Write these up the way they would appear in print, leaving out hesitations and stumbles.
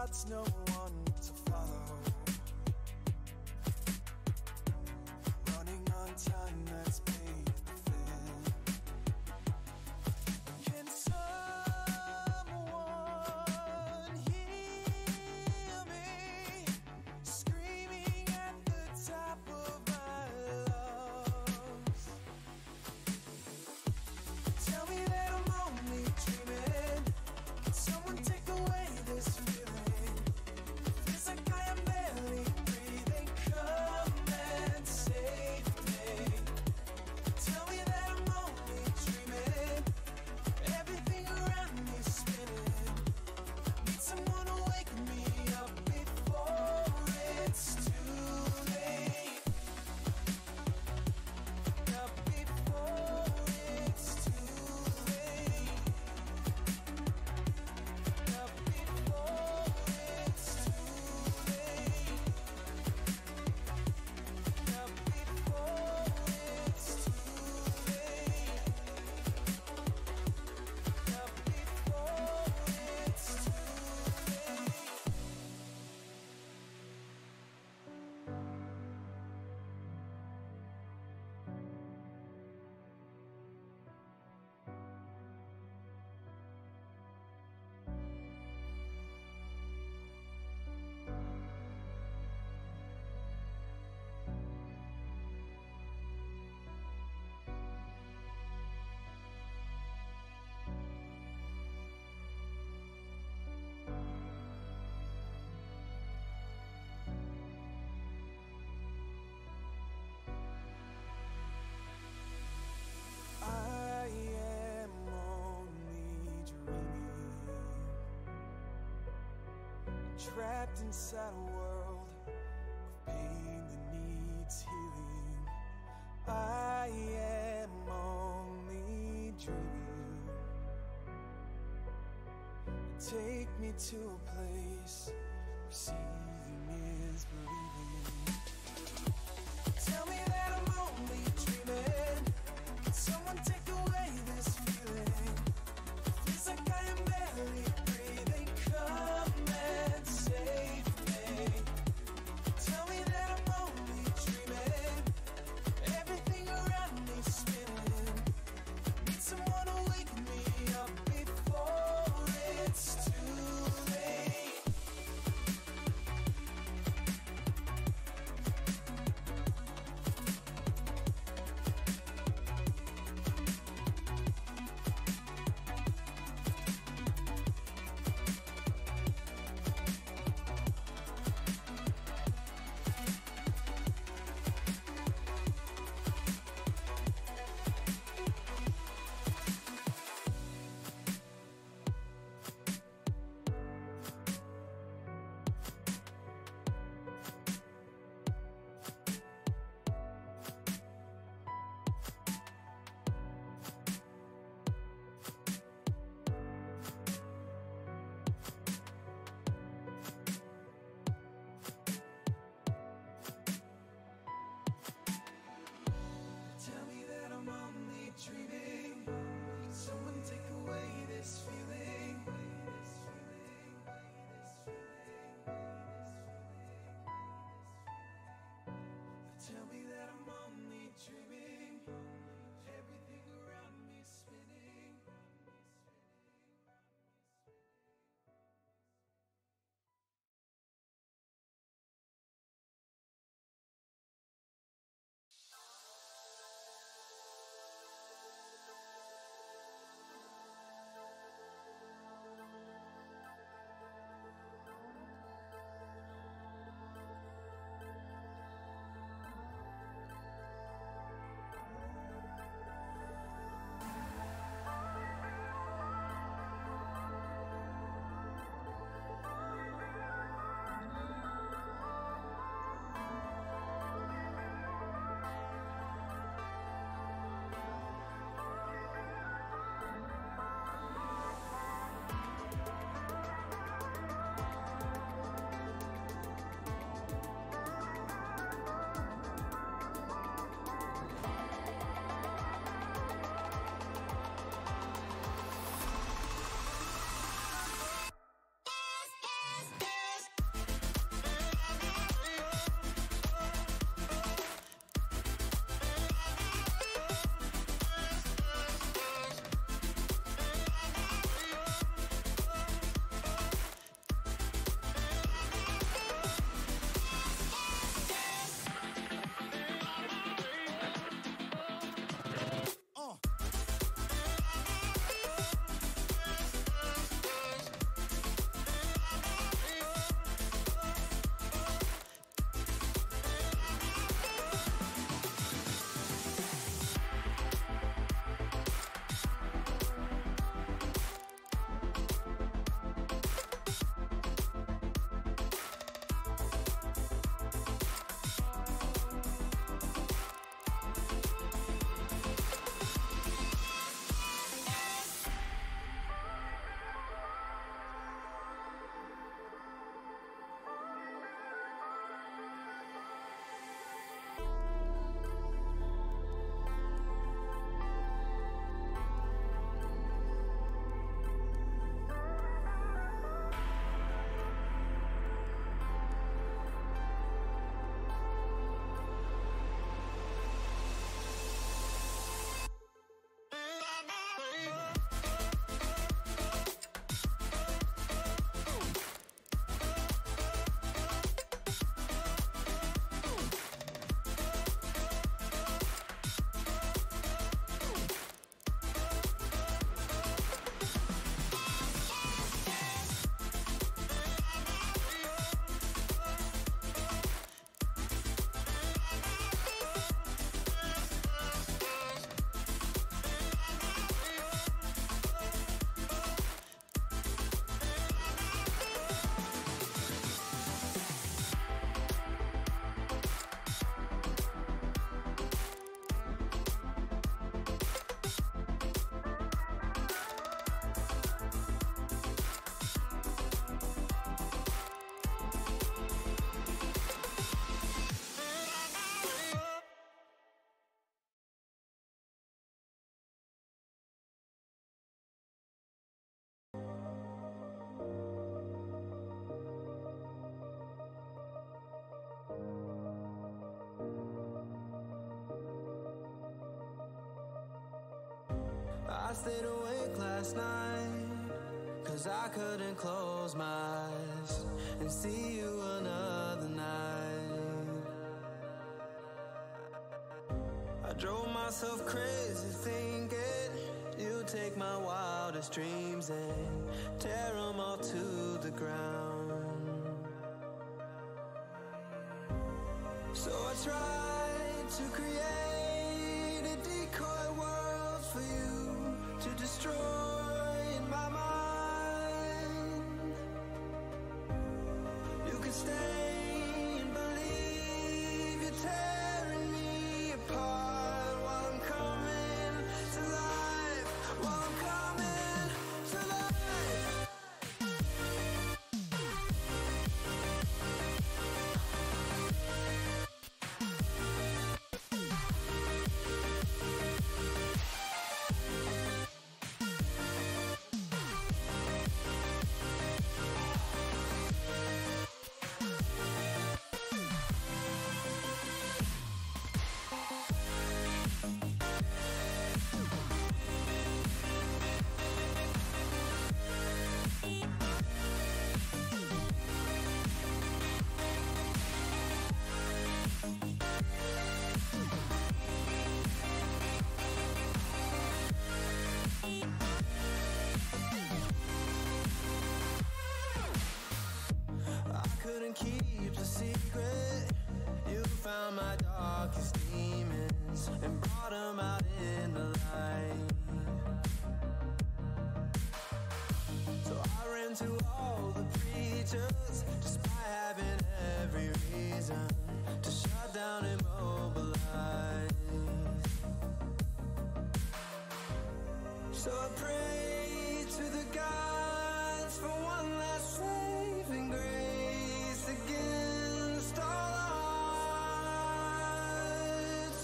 thoughts, no one to follow. Running on time that's paid the fare. Can someone hear me screaming at the top of my lungs? Tell me that I'm only dreaming. Can someone take away this feeling? Feels like I am barely breathing. Come and save me. Tell me that I'm only dreaming. Everything around me spinning. Need someone to wake me up before it's too late. Up before it's too late. Up before it's too late. Up before it's too late. Up before it's too I am only dreaming, trapped inside a world of pain that needs healing. I am only dreaming. Take me to a place where seeing is believing. Tell me that I'm only dreaming. Can someone take away this feeling? Feels like I am barely breathing. Come and save me. Tell me that I'm only dreaming. Everything around me spinning. Need someone to wake me up before it's too late. stayed awake last night, 'cause I couldn't close my eyes and see you another night. I drove myself crazy thinking you'd take my wildest dreams and tear them all to the ground. So I tried to create a decoy world for you to destroy in my mind. You can stay and believe you're tearing me apart while I'm coming to life, while I'm coming to life. Couldn't keep the secret. You found my darkest demons and brought them out in the light. So I ran to all the preachers, despite having every reason to shut down and mobilize. So I prayed to the gods for one last saving grace against all odds,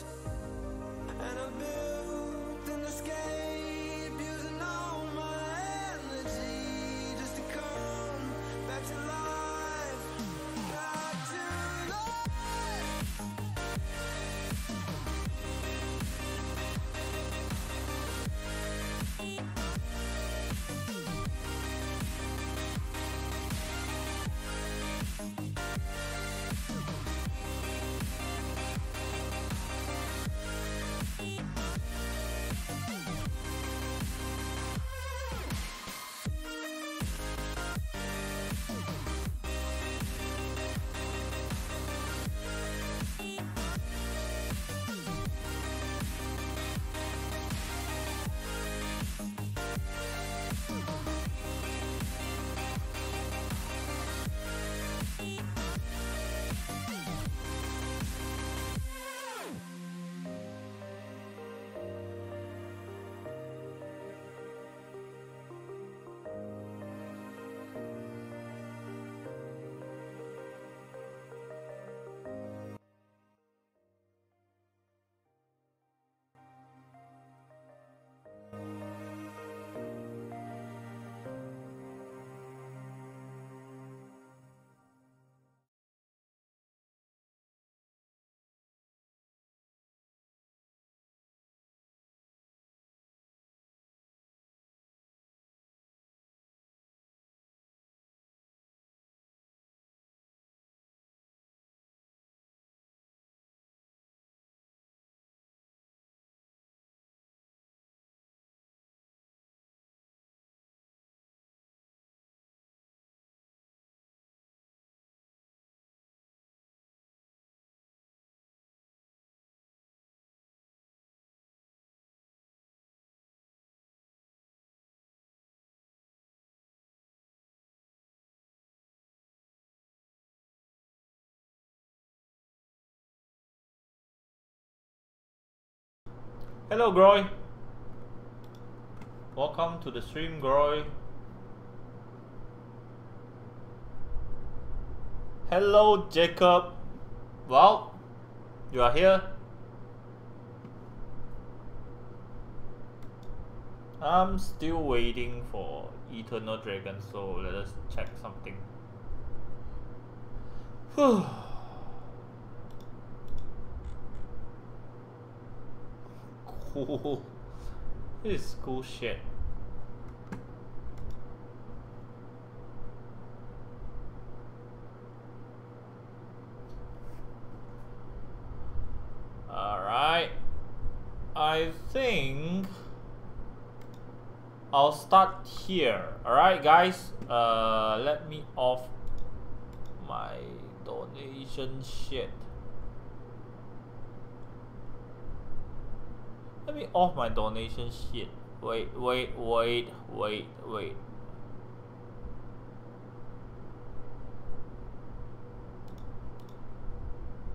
and I built an escape using all my energy just to come back to life, back to life. Hello Groy, welcome to the stream Groy. Hello Jacob, well, you are here. I'm still waiting for Eternal Dragon, so let us check something. Whew. Cool. This is cool shit. Alright. I think I'll start here. Alright guys. Let me off my donation shit. Let me off my donation shit. Wait.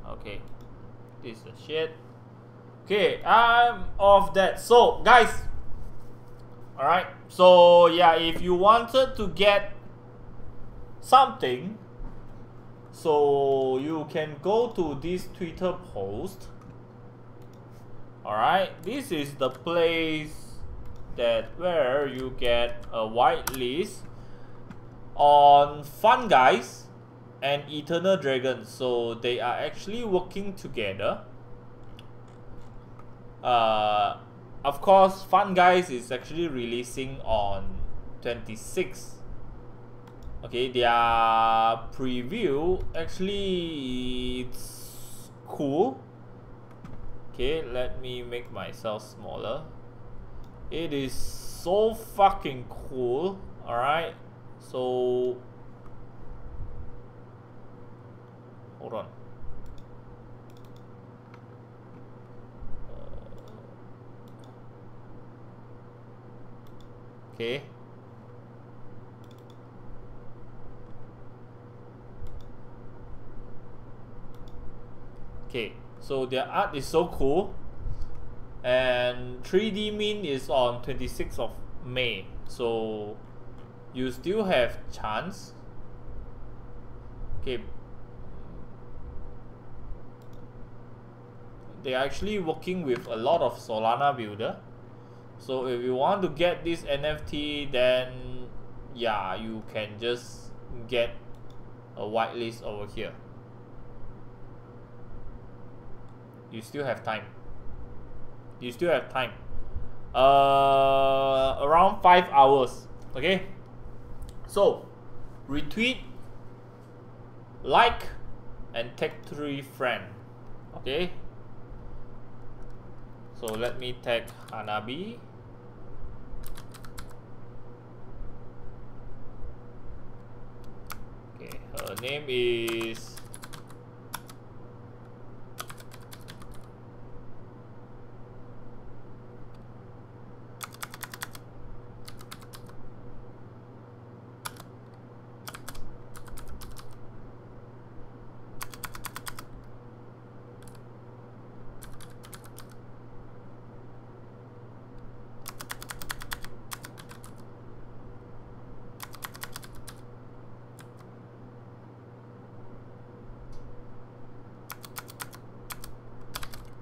Okay. This is the shit. Okay, I'm off that. So, guys. Alright. So, yeah, if you wanted to get something, so you can go to this Twitter post. Alright, this is the place that where you get a whitelist on Fun Guys and Eternal Dragon. So they are actually working together. Of course, Fun Guys is actually releasing on 26. Okay, their preview actually it's cool. Okay, let me make myself smaller. It is so fucking cool. Alright, so hold on. Okay. Okay, so their art is so cool. And 3D Mint is on 26th of May. So you still have chance. Okay. They are actually working with a lot of Solana builder. So if you want to get this NFT, then yeah, you can just get a whitelist over here. You still have time. You still have time. Around 5 hours. Okay. So retweet, like, and tag 3 friends. Okay. So let me tag Hanabi. Okay, her name is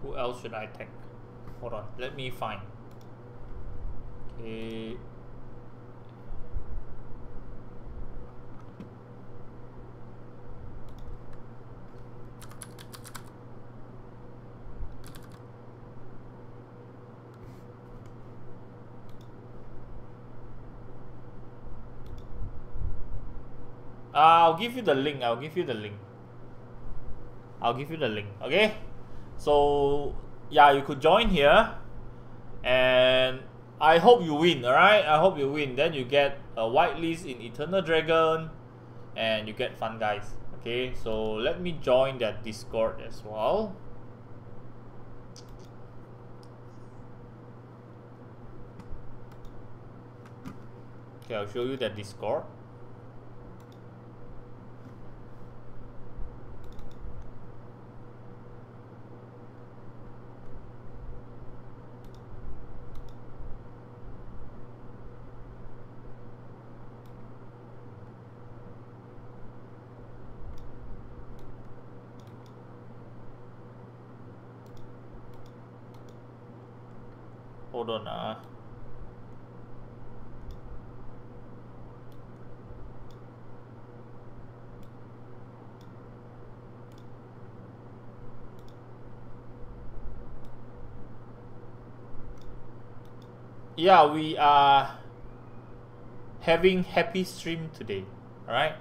who else should I tag? Hold on, let me find. Okay. I'll give you the link. I'll give you the link. Okay. So yeah, you could join here, and I hope you win. Alright, I hope you win. Then you get a whitelist in Eternal Dragon, and you get Fun Guys. Okay, so let me join that Discord as well. Okay, I'll show you that Discord. Hold on. yeah, we are having happy stream today. Alright,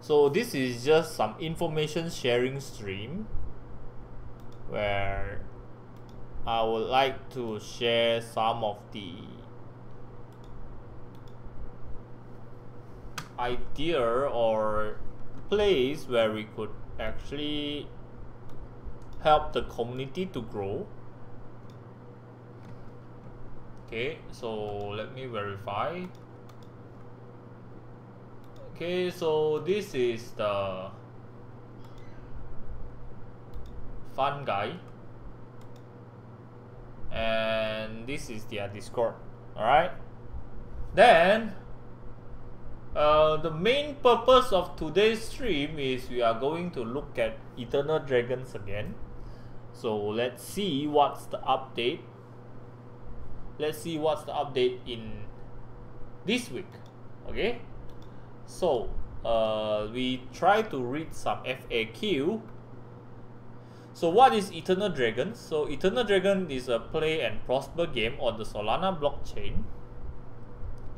so this is just some information sharing stream where I would like to share some of the idea or place where we could actually help the community to grow. Okay, so let me verify. Okay, so this is the fun guy, and this is their Discord. Alright, then the main purpose of today's stream is we are going to look at Eternal Dragons again. So let's see what's the update. Let's see what's the update in this week. Okay, so we try to read some FAQ. So what is Eternal Dragons? So Eternal Dragon is a play and prosper game on the Solana blockchain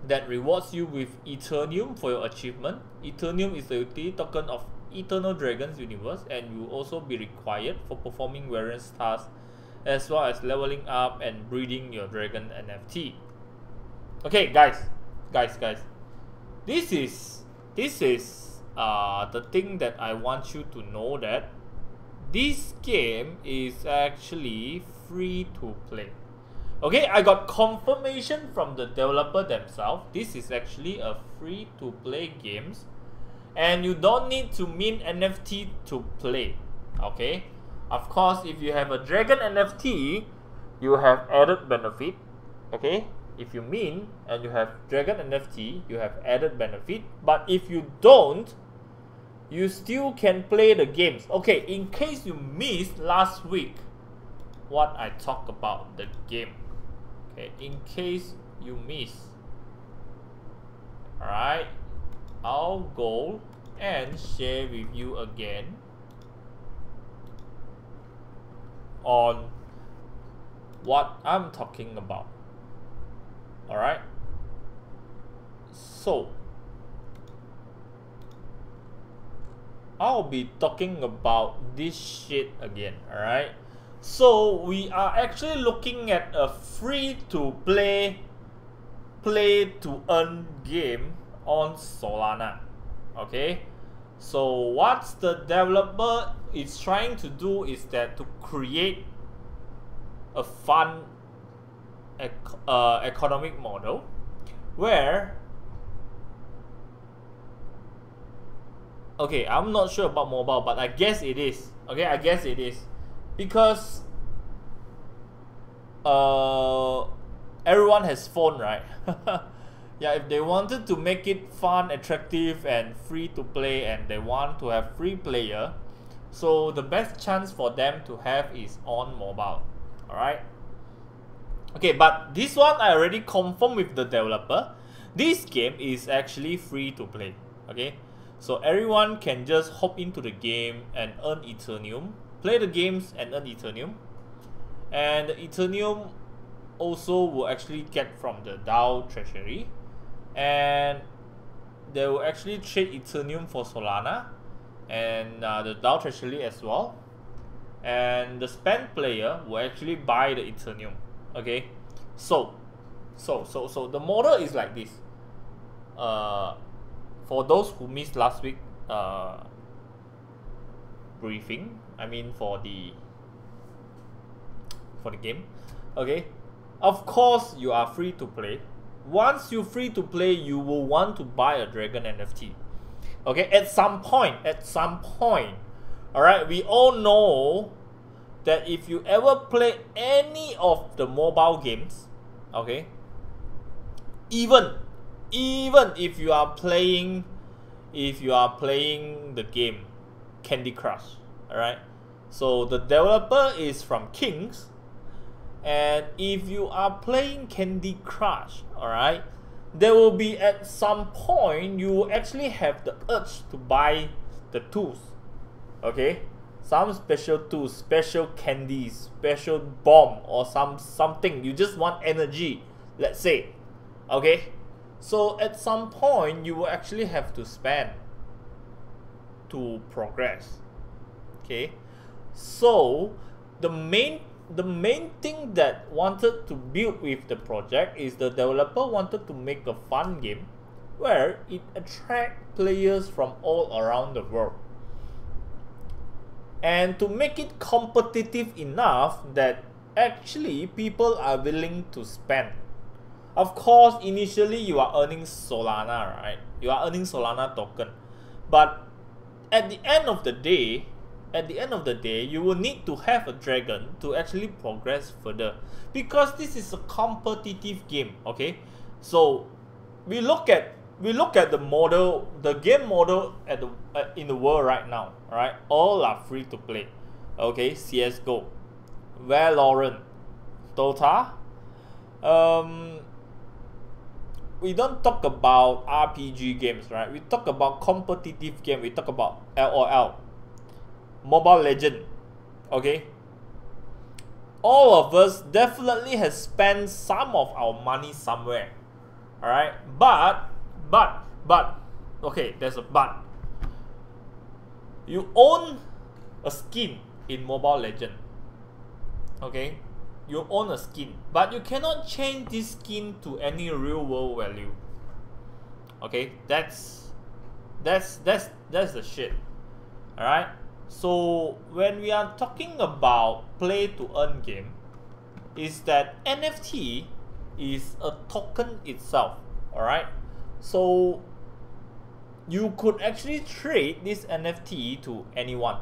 that rewards you with Eternium for your achievement. Eternium is the utility token of Eternal Dragons universe and will also be required for performing various tasks as well as leveling up and breeding your dragon NFT. Okay, guys. This is the thing that I want you to know, that this game is actually free to play. Okay, I got confirmation from the developer themselves. This is actually a free to play games, and you don't need to mint NFT to play. Okay, of course, if you have a dragon NFT, you have added benefit. Okay, if you mint and you have dragon NFT, you have added benefit. But if you don't, you still can play the games. Okay, in case you missed last week what I talked about the game. Okay, in case you miss, alright, I'll go and share with you again on what I'm talking about. Alright, so I'll be talking about this shit again. Alright, so we are actually looking at a free to play to earn game on Solana. Okay, so what the developer is trying to do is that to create a fun economic model where, okay, I'm not sure about mobile, but I guess it is. Okay, I guess it is, because everyone has phone, right? Yeah, if they wanted to make it fun, attractive, and free to play, and they want to have free player, so the best chance for them to have is on mobile. Alright, okay, but this one I already confirmed with the developer. This game is actually free to play. Okay, so everyone can just hop into the game and earn Eternium, play the games and earn Eternium, and the Eternium also will actually get from the DAO treasury, and they will actually trade Eternium for Solana and the DAO treasury as well, and the spend player will actually buy the Eternium. Okay, so the model is like this. For those who missed last week briefing, I mean for the game. Okay, of course you are free to play. Once you're free to play, you will want to buy a dragon NFT. Okay, at some point. Alright, we all know that if you ever play any of the mobile games, okay, even if you are playing the game Candy Crush, alright, so the developer is from Kings, and if you are playing Candy Crush, alright, there will be at some point you will actually have the urge to buy the tools. Okay, some special tools, special candies, special bomb, or something. You just want energy. let's say, okay? So at some point, you will actually have to spend to progress, okay? So the main thing that wanted to build with the project is the developer wanted to make a fun game where it attracts players from all around the world, and to make it competitive enough that actually people are willing to spend. Of course, initially you are earning Solana, right? You are earning Solana token, but at the end of the day, you will need to have a dragon to actually progress further, because this is a competitive game, okay? So we look at the model, the game model at in the world right now, right? All are free to play, okay? CS:GO, Valorant, Dota. We don't talk about RPG games, right? We talk about competitive game. We talk about LOL, Mobile Legend, okay? All of us definitely has spent some of our money somewhere, alright? But, okay, there's a but. You own a skin in Mobile Legend, okay? You own a skin, but you cannot change this skin to any real world value. Okay, that's the shit. Alright? So when we are talking about play to earn game, is that NFT is a token itself. Alright? So you could actually trade this NFT to anyone.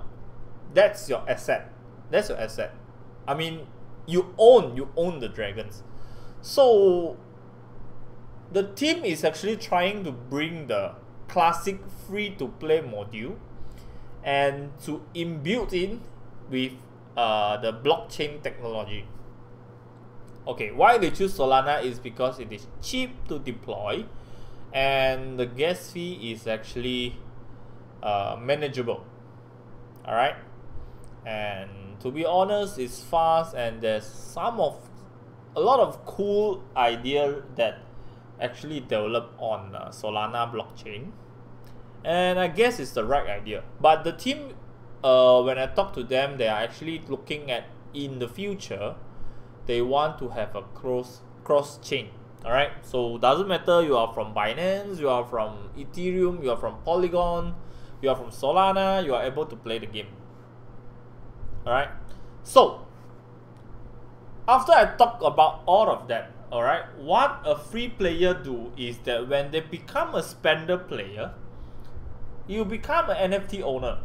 That's your asset. That's your asset. I mean, you own the dragons. So the team is actually trying to bring the classic free-to-play module and to imbue in with the blockchain technology. Okay, why they choose Solana is because it is cheap to deploy and the gas fee is actually manageable. Alright, and to be honest, it's fast, and there's a lot of cool idea that actually developed on Solana blockchain, and I guess it's the right idea. But the team, when I talk to them, they are actually looking at, in the future, they want to have a cross chain. Alright, so doesn't matter you are from Binance, you are from Ethereum, you are from Polygon, you are from Solana, you are able to play the game. Alright, so after I talk about all of that, alright, what a free player do is that when they become a spender player, you become an NFT owner.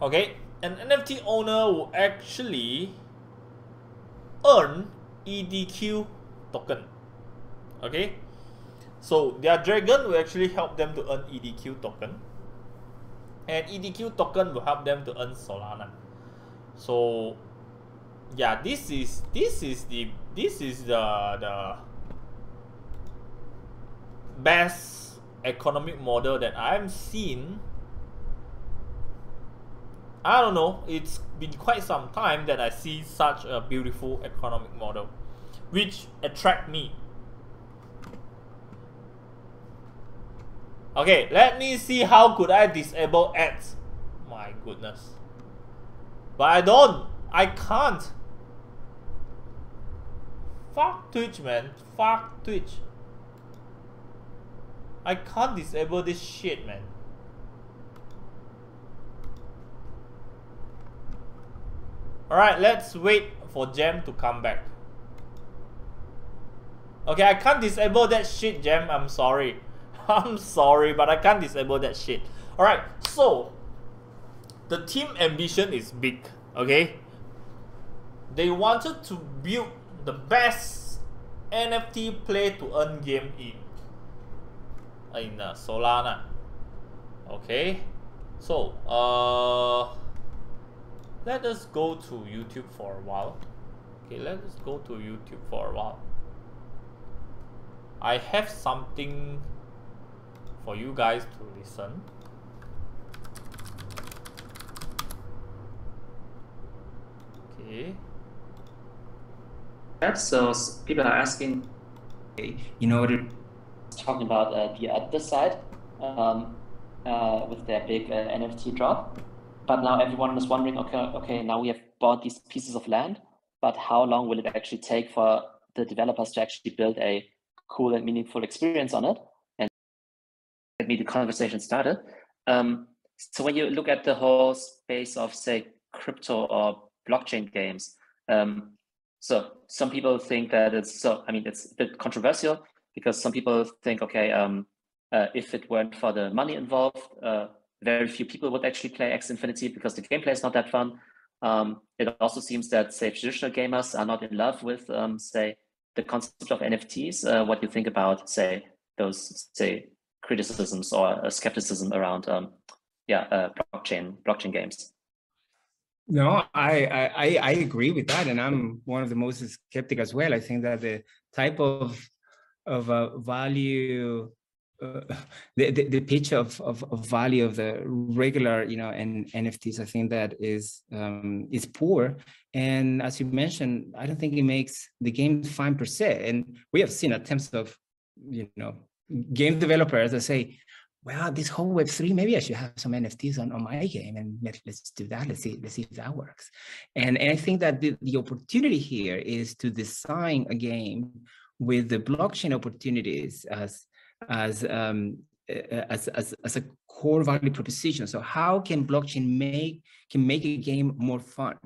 Okay, an NFT owner will actually earn EDQ token. Okay, so their dragon will actually help them to earn EDQ token, and EDQ token will help them to earn Solana. So yeah, this is the best economic model that I've seen. I don't know, it's been quite some time that I see such a beautiful economic model which attract me. Okay, let me see how could I disable ads. My goodness. But I can't. Fuck Twitch, man. Fuck Twitch. I can't disable this shit, man. Alright, let's wait for Gem to come back. Okay, I can't disable that shit, Gem. I'm sorry. I'm sorry, but I can't disable that shit. Alright, so the team ambition is big, okay? They wanted to build the best NFT play to earn game in Solana. Okay, so let us go to YouTube for a while. Okay, let us go to YouTube for a while. I have something for you guys to listen. Okay. So people are asking in order talking about the other side with their big NFT drop. But now everyone is wondering, okay, now we have bought these pieces of land, but how long will it actually take for the developers to actually build a cool and meaningful experience on it? And get me the conversation started. So when you look at the whole space of, say, crypto or blockchain games, so some people think that it's it's a bit controversial because some people think, okay, if it weren't for the money involved, very few people would actually play X Infinity because the gameplay is not that fun. It also seems that, say, traditional gamers are not in love with, say, the concept of NFTs. What do you think about, say, those, say, criticisms or skepticism around, blockchain games? No, I agree with that, and I'm one of the most skeptic as well. I think that the type of value, the pitch of value of the regular, and NFTs, I think that is poor. And as you mentioned, I don't think it makes the game fine per se. And we have seen attempts of, game developers that say, well, this whole Web3, maybe I should have some NFTs on my game, and let's do that. Let's see if that works. And I think that the opportunity here is to design a game with the blockchain opportunities as a core value proposition. So how can blockchain make a game more fun,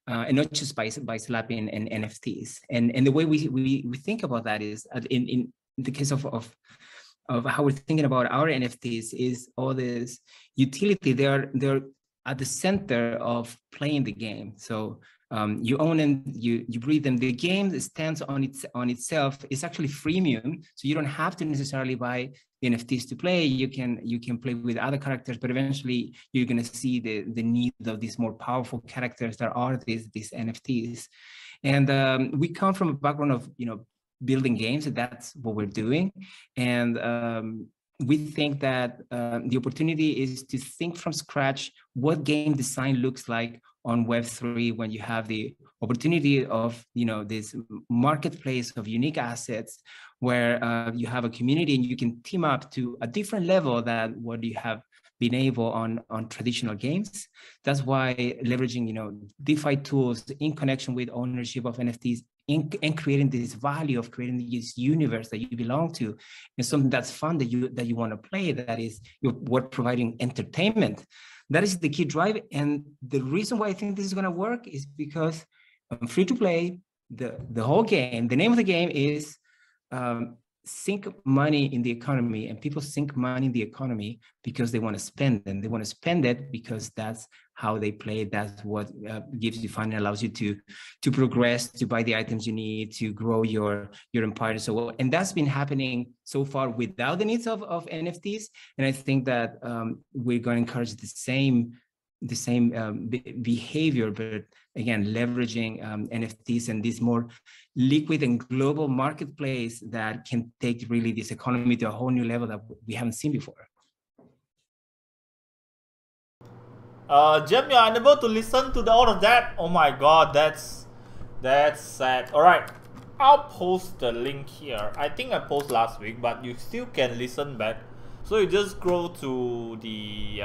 and not just by slapping in NFTs? And the way we think about that is in the case of how we're thinking about our NFTs is all this utility. They're at the center of playing the game. So you own them, you breed them. The game stands on itself. It's actually freemium, so you don't have to necessarily buy NFTs to play. You can play with other characters, but eventually you're going to see the need of these more powerful characters that are these NFTs. And we come from a background of building games. That's what we're doing. And we think that the opportunity is to think from scratch what game design looks like on Web3 when you have the opportunity of this marketplace of unique assets where you have a community and you can team up to a different level than what you have been able on traditional games. That's why leveraging DeFi tools in connection with ownership of NFTs and creating this value of creating this universe that you belong to, and something that's fun that you want to play, that is what providing entertainment. That is the key drive. And the reason why I think this is going to work is because free to play, the whole game, the name of the game is sink money in the economy, and people sink money in the economy because they want to spend, and they want to spend it because that's how they play. That's what gives you fun and allows you to progress, to buy the items you need, to grow your empire and so on. And that's been happening so far without the needs of NFTs. And I think that we're going to encourage the same behavior, but again, leveraging NFTs and this more liquid and global marketplace that can take really this economy to a whole new level that we haven't seen before. Jem, you're unable to listen to all of that? Oh my god, that's sad. Alright, I'll post the link here. I think I posted last week, but you still can listen back. So you just scroll to the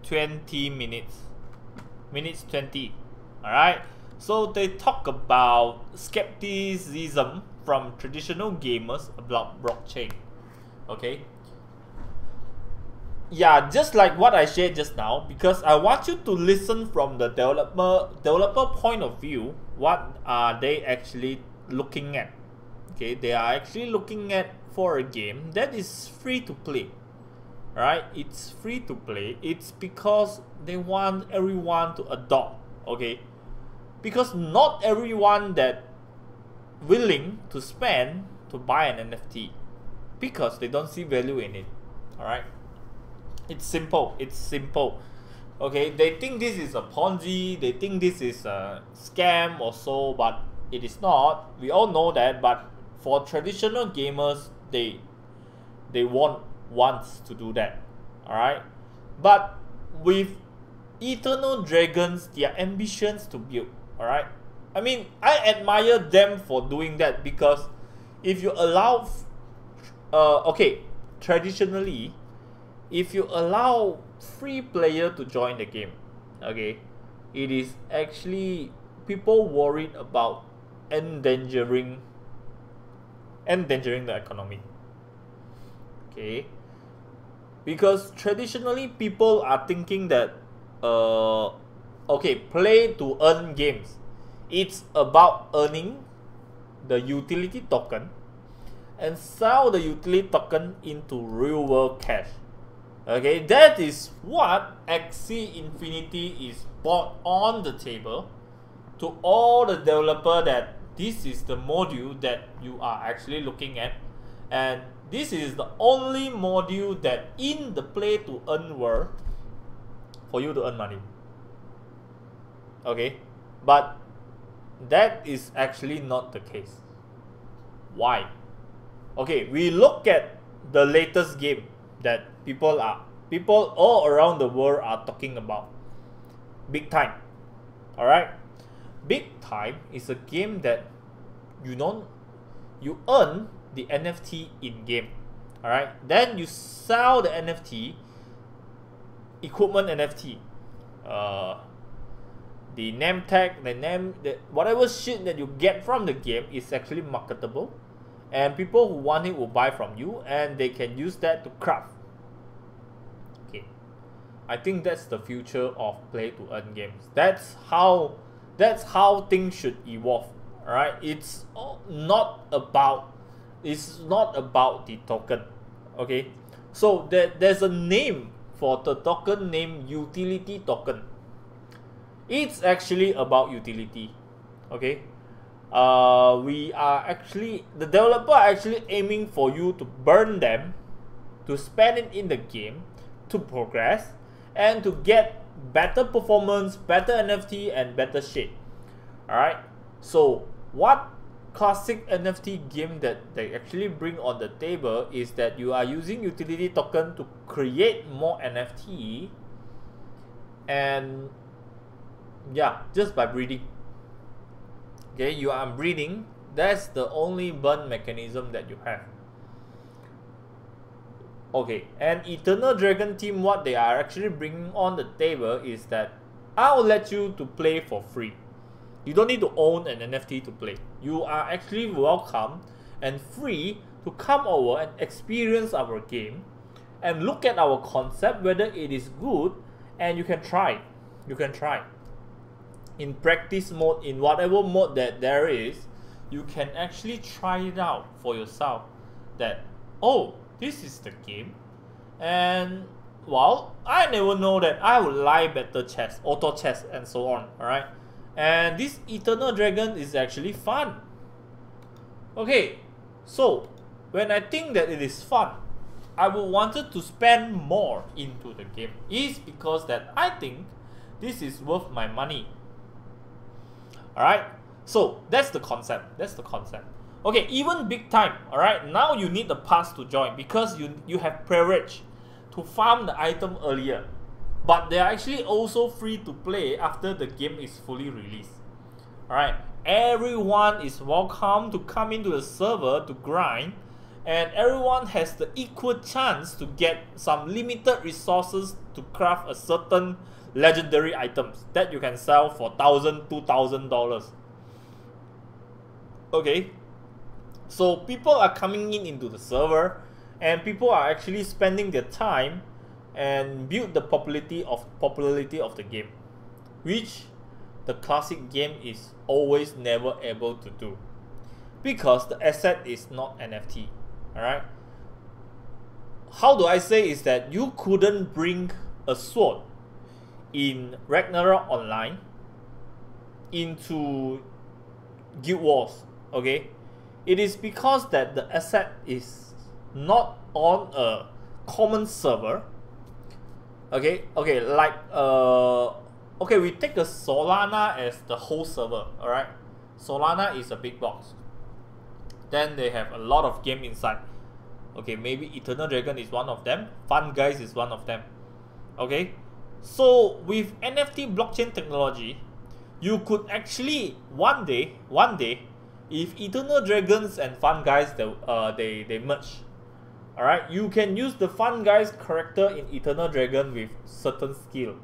20 minutes 20. Alright, so they talk about skepticism from traditional gamers about blockchain. Okay, yeah, just like what I shared just now, because I want you to listen from the developer point of view. What are they actually looking at? Okay, they are actually looking at for a game that is free to play. Right, it's free to play. It's because they want everyone to adopt. Okay, because not everyone that willing to spend to buy an NFT because they don't see value in it. All right, it's simple. Okay, they think this is a Ponzi, they think this is a scam or so, but it is not. We all know that. But for traditional gamers, they want to do that. Alright, but with Eternal Dragons, their ambitions to build, alright, I mean, I admire them for doing that, because if you allow, okay, traditionally, if you allow free player to join the game, okay, it is actually people worried about endangering the economy. Okay, because traditionally people are thinking that okay, play to earn games, it's about earning the utility token and sell the utility token into real world cash. Okay, that is what Axie Infinity is brought on the table to all the developer, that this is the module that you are actually looking at, and this is the only module that in the play to earn world for you to earn money. Okay, but that is actually not the case. Why? Okay, we look at the latest game that people all around the world are talking about. Big Time. Alright? Big Time is a game that you earn the NFT in game. Alright? Then you sell the NFT, equipment NFT. The name tag, whatever shit that you get from the game is actually marketable, and people who want it will buy from you, and they can use that to craft. Okay, I think that's the future of play to earn games. That's how things should evolve. All right, it's not about the token. Okay, so there's a name for the token named utility token. It's actually about utility. Okay, the developer are actually aiming for you to burn them, to spend it in the game, to progress, and to get better performance, better NFT, and better shit. Alright, so what classic NFT game that they actually bring on the table is that you are using utility token to create more NFT, and yeah, just by breeding. Okay, you are breeding. That's the only burn mechanism that you have. Okay, and Eternal Dragon team, what they are actually bringing on the table is that I'll let you to play for free. You don't need to own an NFT to play. You are actually welcome and free to come over and experience our game and look at our concept, whether it is good, and you can try. You can try. In practice mode, in whatever mode that there is, you can actually try it out for yourself. That, oh, this is the game, and well, I never know that I would like better chess, auto chess, and so on. Alright, and this Eternal Dragon is actually fun. Okay, so when I think that it is fun, I would wanted to spend more into the game, is because that I think this is worth my money. Alright, so that's the concept. Okay, even Big Time. Alright, now you need the pass to join, because you have privilege to farm the item earlier, but they are actually also free to play after the game is fully released. Alright, everyone is welcome to come into the server to grind, and everyone has the equal chance to get some limited resources to craft a certain legendary items that you can sell for $1,000, $2,000. Okay, so people are coming into the server, and people are actually spending their time and build the popularity of the game, which the classic game is always never able to do, because the asset is not NFT. Alright, how do I say is that you couldn't bring a sword in Ragnarok Online into Guild Wars. Okay, it is because that the asset is not on a common server. Okay, like okay, we take a Solana as the whole server. Alright, Solana is a big box, then they have a lot of game inside. Okay, maybe Eternal Dragon is one of them, Fun Guys is one of them. Okay, so with NFT blockchain technology, you could actually one day, if Eternal Dragons and Fun Guys they merge, alright, you can use the Fun Guys character in Eternal Dragon with certain skill.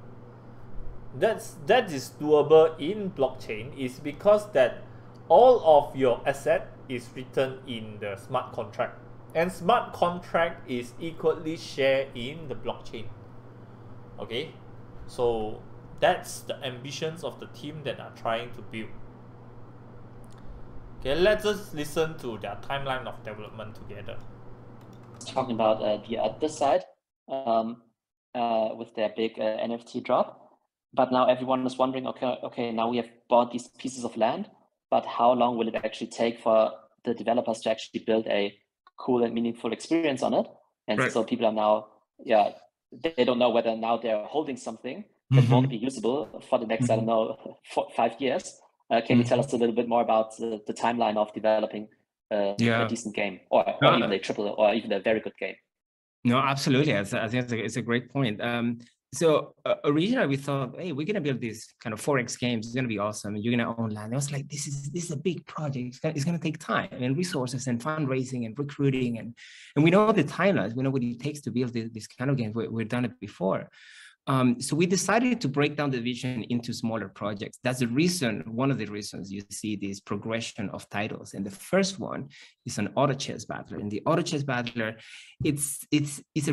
That is doable in blockchain is because that all of your asset is written in the smart contract, and smart contract is equally shared in the blockchain. Okay, so that's the ambitions of the team that are trying to build. Okay, let's just listen to their timeline of development together. Talking about the other side with their big NFT drop, but now everyone is wondering, okay, now we have bought these pieces of land, but how long will it actually take for the developers to actually build a cool and meaningful experience on it? And Right. so people are now, they don't know whether now they're holding something that won't be usable for the next, I don't know, 5 years. Can you tell us a little bit more about the timeline of developing a decent game, or even a triple, or even a very good game? No, absolutely. I think it's a great point. So originally we thought, hey, we're gonna build this kind of Forex games. It's gonna be awesome. You're gonna own land. I was like, this is a big project. It's gonna take time and resources and fundraising and recruiting, and we know the timelines. We know what it takes to build this kind of game. We've done it before. So we decided to break down the vision into smaller projects. That's the reason, one of the reasons you see this progression of titles. And the first one is an auto chess battler. And the auto chess battler, it's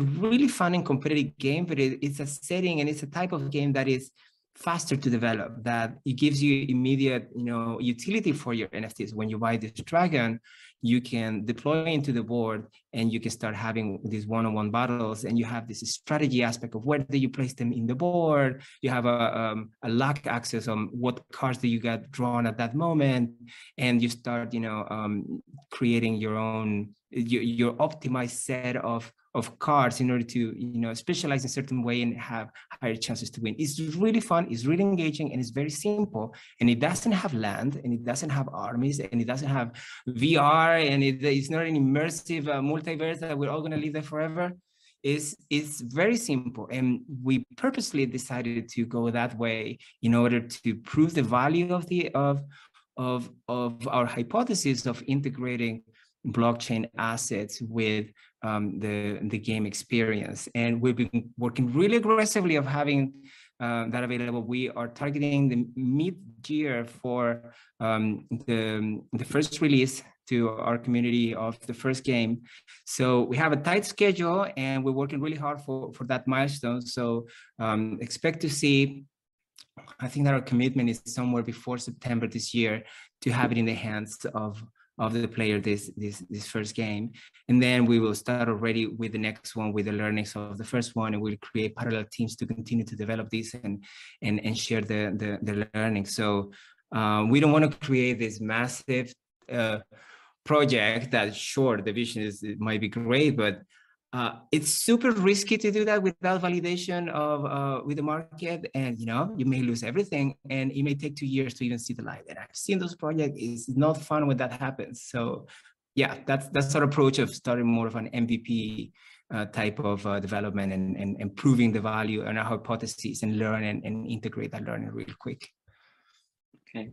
a really fun and competitive game, but it's a setting and it's a type of game that is faster to develop, that it gives you immediate, utility for your NFTs. When you buy this dragon, you can deploy into the board and you can start having these one-on-one battles, and you have this strategy aspect of where do you place them in the board. You have a luck access on what cards do you get drawn at that moment, and you start, creating your own, your optimized set of cards in order to, specialize in a certain way and have higher chances to win. It's really fun, it's really engaging, and it's very simple. And it doesn't have land, and it doesn't have armies, and it doesn't have VR, and it's not an immersive multiverse that we're all going to live there forever. It's very simple, and we purposely decided to go that way in order to prove the value of our hypothesis of integrating blockchain assets with the game experience. And we've been working really aggressively of having that available. We are targeting the mid-year for the first release to our community of the first game. So we have a tight schedule, and we're working really hard for that milestone. So expect to see, I think that our commitment is somewhere before September this year to have it in the hands of the player this first game. And then we will start already with the next one with the learnings of the first one, and we'll create parallel teams to continue to develop this and share the learnings. So we don't want to create this massive project that, sure, the vision it might be great, but it's super risky to do that without validation of with the market, and you may lose everything, and it may take 2 years to even see the light. And I've seen those projects; it's not fun when that happens. So, yeah, that's our approach of starting more of an MVP type of development and proving the value and our hypotheses, and learn and integrate that learning real quick. Okay.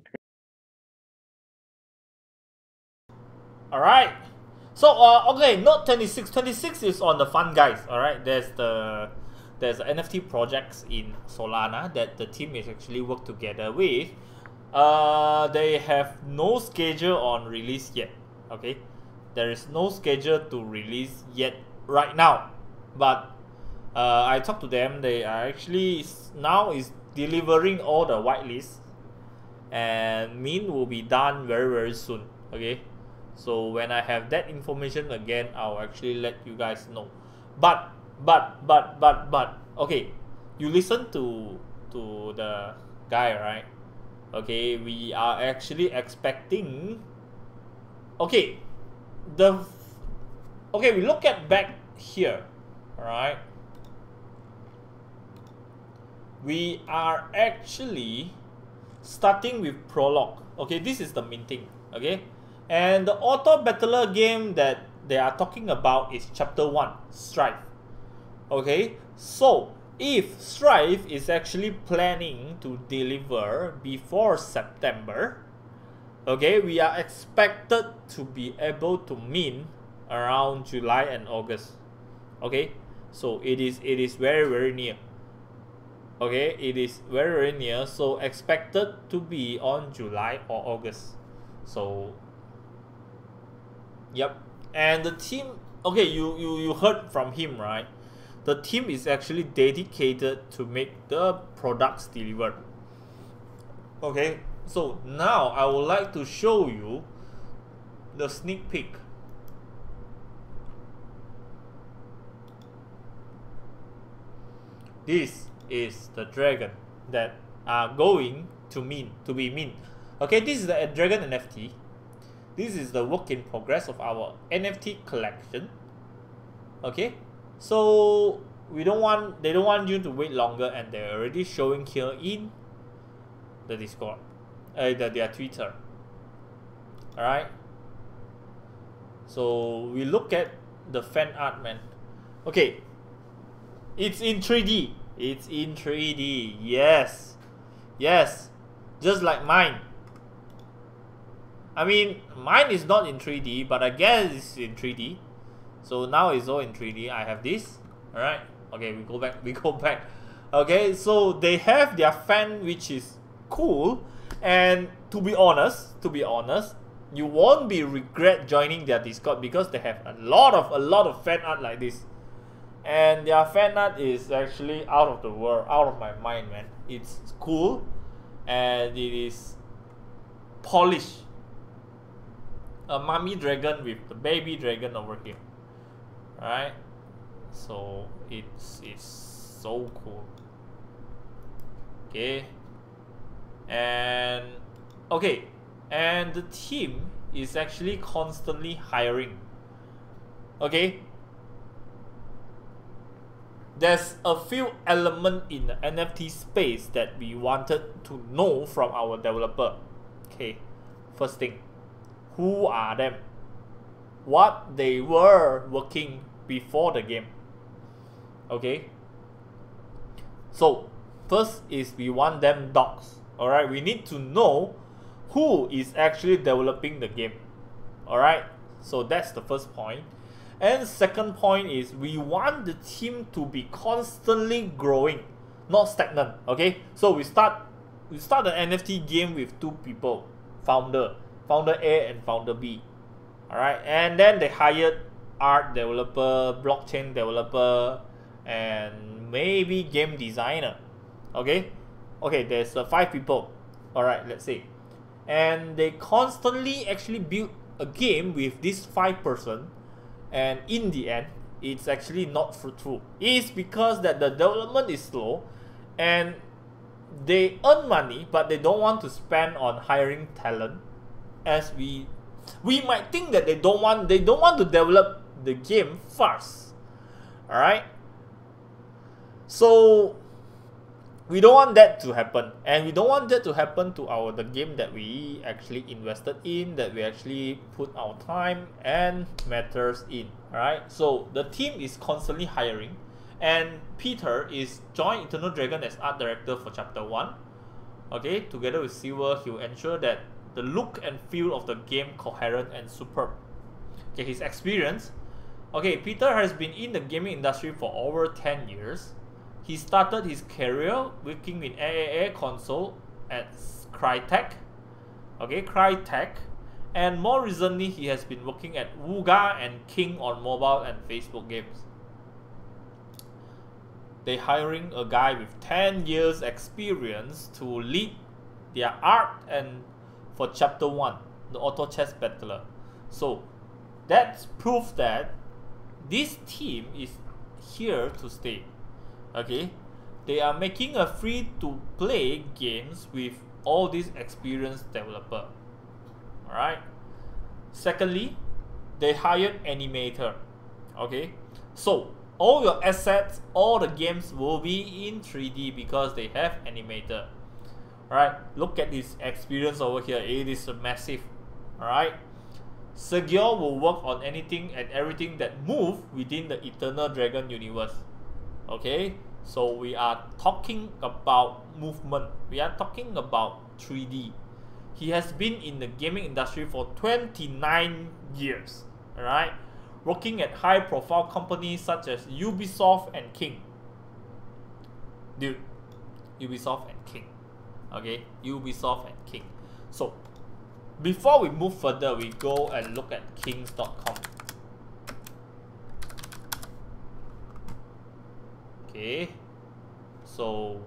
All right. So okay, note 26. 26 is on the Fun Guys. All right, there's NFT projects in Solana that the team is actually work together with. They have no schedule on release yet. Okay, there is no schedule to release yet right now. But I talked to them. They are actually now is delivering all the whitelist, and mint will be done very, very soon. Okay. So when I have that information again, I'll actually let you guys know. But okay, you listen to the guy, right? Okay, we are actually expecting. Okay, we look at back here, alright? We are actually starting with prologue. Okay, this is the minting. Okay. And the auto battler game that they are talking about is chapter 1, Strife. Okay, so if Strive is actually planning to deliver before September, okay, we are expected to be able to mint around July and August. Okay, so it is very near. Okay, it is very near, so expected to be on July or August. So yep. And the team, okay, you heard from him, right? The team is actually dedicated to make the products delivered. Okay, so now I would like to show you the sneak peek. This is the dragon that are going to be mint. Okay, this is the dragon NFT. This is the work in progress of our NFT collection. Okay, so they don't want you to wait longer, and they're already showing here in the Discord, their Twitter. All right. So we look at the fan art, man. Okay, it's in 3D. It's in 3D. Yes, yes, just like mine. I mean, mine is not in 3D, but I guess it's in 3D. So now it's all in 3D. I have this. All right. Okay, we go back. We go back. Okay, so they have their fan, which is cool. And to be honest, you won't be regret joining their Discord because they have a lot of fan art like this. And their fan art is actually out of the world, out of my mind, man. It's cool, and it is polished. A mommy dragon with the baby dragon over here. Alright, so it's so cool. Okay, and the team is actually constantly hiring. Okay, there's a few elements in the NFT space that we wanted to know from our developer. Okay, first thing, who are them? What they were working before the game. Okay, so first is we want them docs. Alright, we need to know who is actually developing the game. Alright, so that's the first point. And second point is we want the team to be constantly growing, not stagnant. Okay, so we start the NFT game with two people, founder A and founder B. Alright, and then they hired art developer, blockchain developer, and maybe game designer. Okay, there's 5 people. Alright, let's say, and they constantly actually build a game with this 5 person, and in the end it's actually not fruitful. It's because that the development is slow, and they earn money but they don't want to spend on hiring talent. As we might think that they don't want to develop the game fast. Alright, so we don't want that to happen, and we don't want that to happen to the game that we actually invested in, that we actually put our time and matters in. Alright, so the team is constantly hiring, and Peter is joined Eternal Dragon as art director for chapter 1. Okay, together with Silver, he will ensure that the look and feel of the game coherent and superb. Okay, his experience. Okay, Peter has been in the gaming industry for over 10 years. He started his career working with AAA console at Crytek. Okay, Crytek. And more recently, he has been working at Wooga and King on mobile and Facebook games. They're hiring a guy with 10 years experience to lead their art and for chapter 1, the auto chess battler. So that's proof that this team is here to stay. Okay, they are making a free-to-play games with all these experienced developer. Alright. Secondly, they hired animator. Okay, so all your assets, all the games will be in 3D because they have animator. Alright, look at this experience over here. It is massive. Alright, Sergio will work on anything and everything that move within the Eternal Dragon universe. Okay, So we are talking about movement. We are talking about 3D. He has been in the gaming industry for 29 years. Alright? Working at high profile companies such as Ubisoft and King. Dude, Ubisoft and King. Okay? Ubisoft and King. So, before we move further, we go and look at kings.com. Okay, so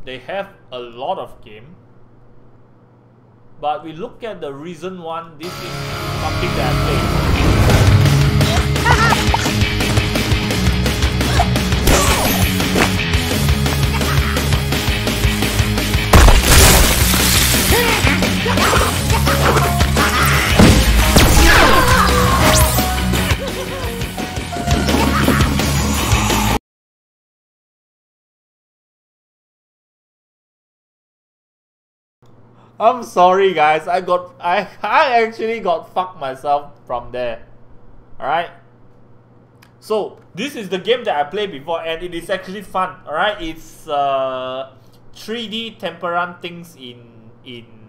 they have a lot of game, but we look at the recent one. This is something that I played. I'm sorry guys, I actually got fucked myself from there. Alright. So this is the game that I played before and it is actually fun. Alright, it's 3D temperament things in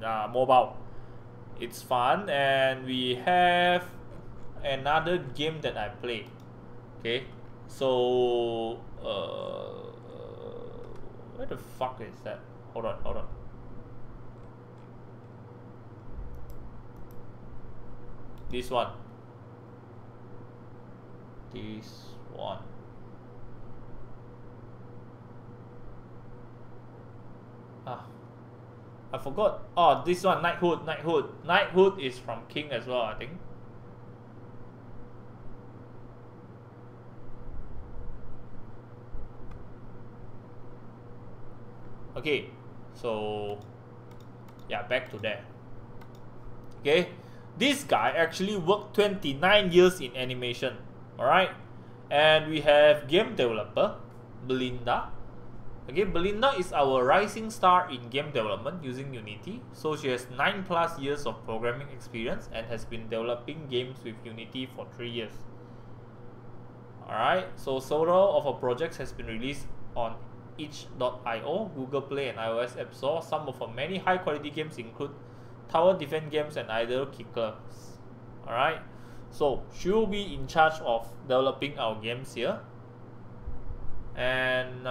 mobile. It's fun, and we have another game that I played. Okay, so where the fuck is that? Hold on. This one. I forgot. Oh, this one, Knighthood. Knighthood is from King as well, I think. Okay, so yeah, back to there. Okay, this guy actually worked 29 years in animation. Alright, and we have game developer Belinda. Okay, Belinda is our rising star in game development using Unity. So she has 9+ years of programming experience and has been developing games with Unity for 3 years. Alright, so several of her projects has been released on itch.io, Google Play and iOS App Store. Some of her many high quality games include tower defense games and idle kickers. Alright, so she will be in charge of developing our games here. And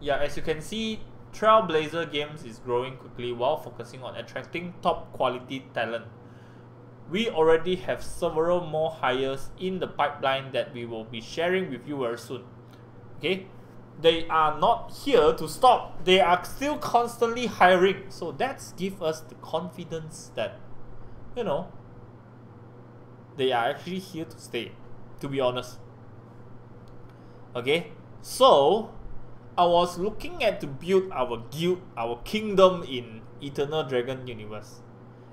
yeah, as you can see, Trailblazer Games is growing quickly while focusing on attracting top quality talent. We already have several more hires in the pipeline that we will be sharing with you very soon. Okay, they are not here to stop. They are still constantly hiring. So that's give us the confidence that, you know, they are actually here to stay, to be honest. Okay, so I was looking at to build our guild, our kingdom in Eternal Dragon universe.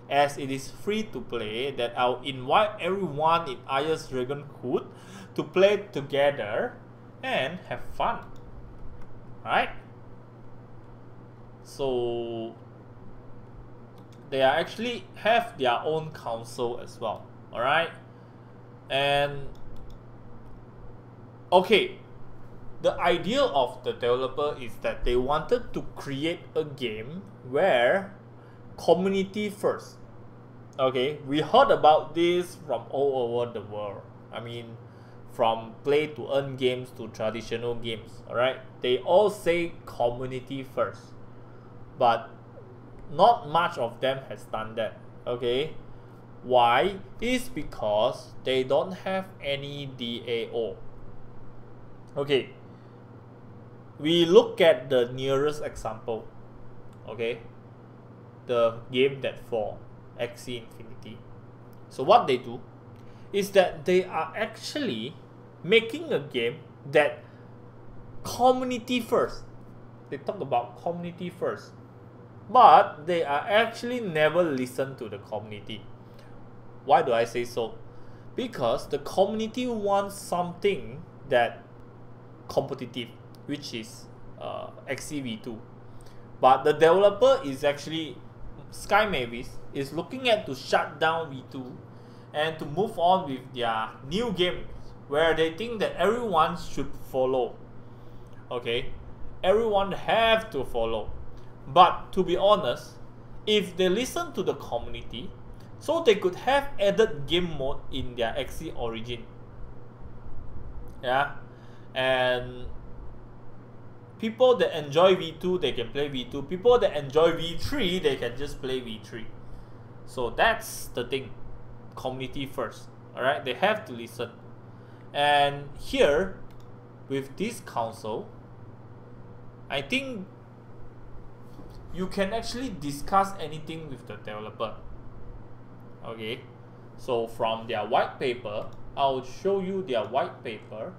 As it is free to play, that I'll invite everyone in Aya's Dragonhood to play together and have fun. Right? So they are actually have their own council as well. Alright? And okay, the idea of the developer is that they wanted to create a game where community first. Okay, we heard about this from all over the world. I mean, from play to earn games to traditional games. Alright, they all say community first, but not much of them has done that. Okay, why? It's because they don't have any DAO. Okay, we look at the nearest example. Okay, the game that for Axie Infinity. So what they do is that they are actually making a game that community first. They talk about community first, but they are actually never listen to the community. Why do I say so? Because the community wants something that competitive, which is Axie V2, but the developer is actually Sky Mavis is looking at to shut down V2 and to move on with their new game where they think that everyone should follow. okay, everyone have to follow. But to be honest, if they listen to the community, so they could have added game mode in their Axie Origin. Yeah, and people that enjoy V2, they can play V2. People that enjoy V3, they can just play V3. So that's the thing. Community first. Alright, they have to listen. And here, with this council, I think you can actually discuss anything with the developer. Okay, so from their white paper, I'll show you their white paper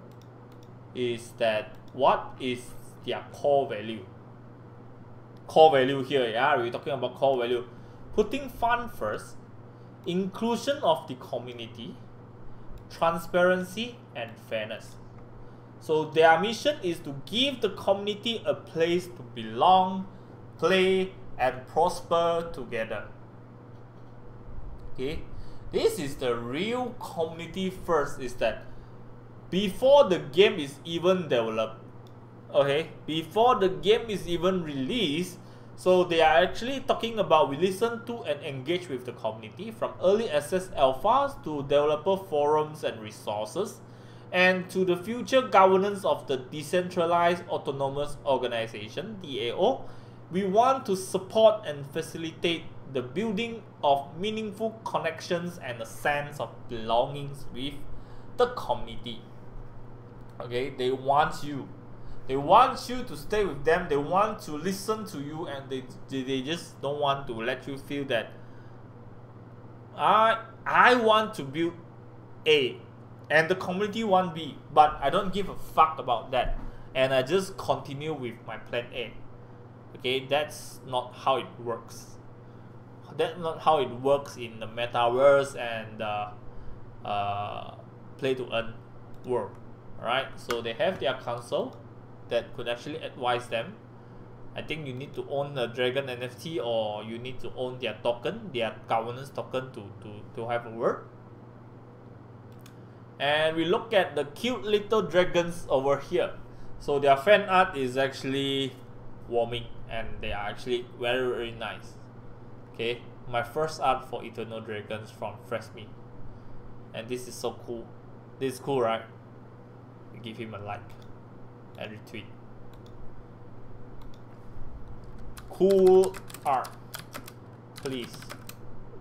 is that what is their core value. Core value here, yeah, we're talking about core value. Putting fun first, inclusion of the community, transparency and fairness. So their mission is to give the community a place to belong, play and prosper together. Okay, this is the real community first, is that before the game is even developed, okay, before the game is even released, so they are actually talking about we listen to and engage with the community from early access alphas to developer forums and resources, and to the future governance of the decentralized autonomous organization, DAO. We want to support and facilitate the building of meaningful connections and a sense of belongings with the community. Okay, they want you to stay with them. They want to listen to you, and they just don't want to let you feel that I want to build A and the community want B, but I don't give a fuck about that and I just continue with my plan A. Okay, that's not how it works. That's not how it works in the metaverse and play to earn world. Alright, so they have their council that could actually advise them. I think you need to own the Dragon NFT, or you need to own their token, their governance token to have a word. And we look at the cute little dragons over here. So their fan art is actually warming and they are actually very, very nice. Okay, my first art for Eternal Dragons from Fresme. And this is so cool. This is cool, right? Give him a like and retweet. Cool art. Please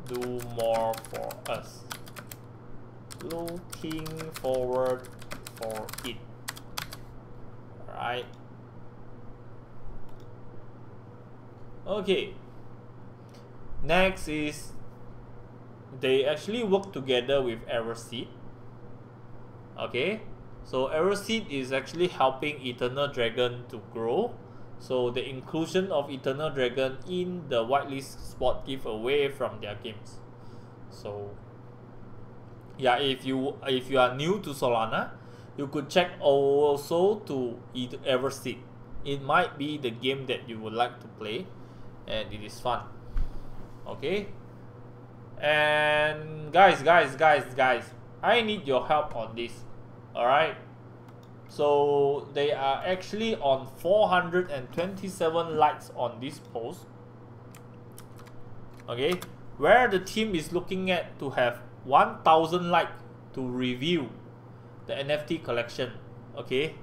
do more for us. Looking forward for it. Alright. Okay. Next is they actually work together with Everseed. Okay. So Everseed is actually helping Eternal Dragon to grow. So the inclusion of Eternal Dragon in the whitelist spot giveaway from their games. So yeah, if you are new to Solana, you could check also to Everseed. It might be the game that you would like to play, and it is fun. Okay. And guys, I need your help on this. Alright, so they are actually on 427 likes on this post. Okay, where the team is looking at to have 1000 likes to review the NFT collection. Okay,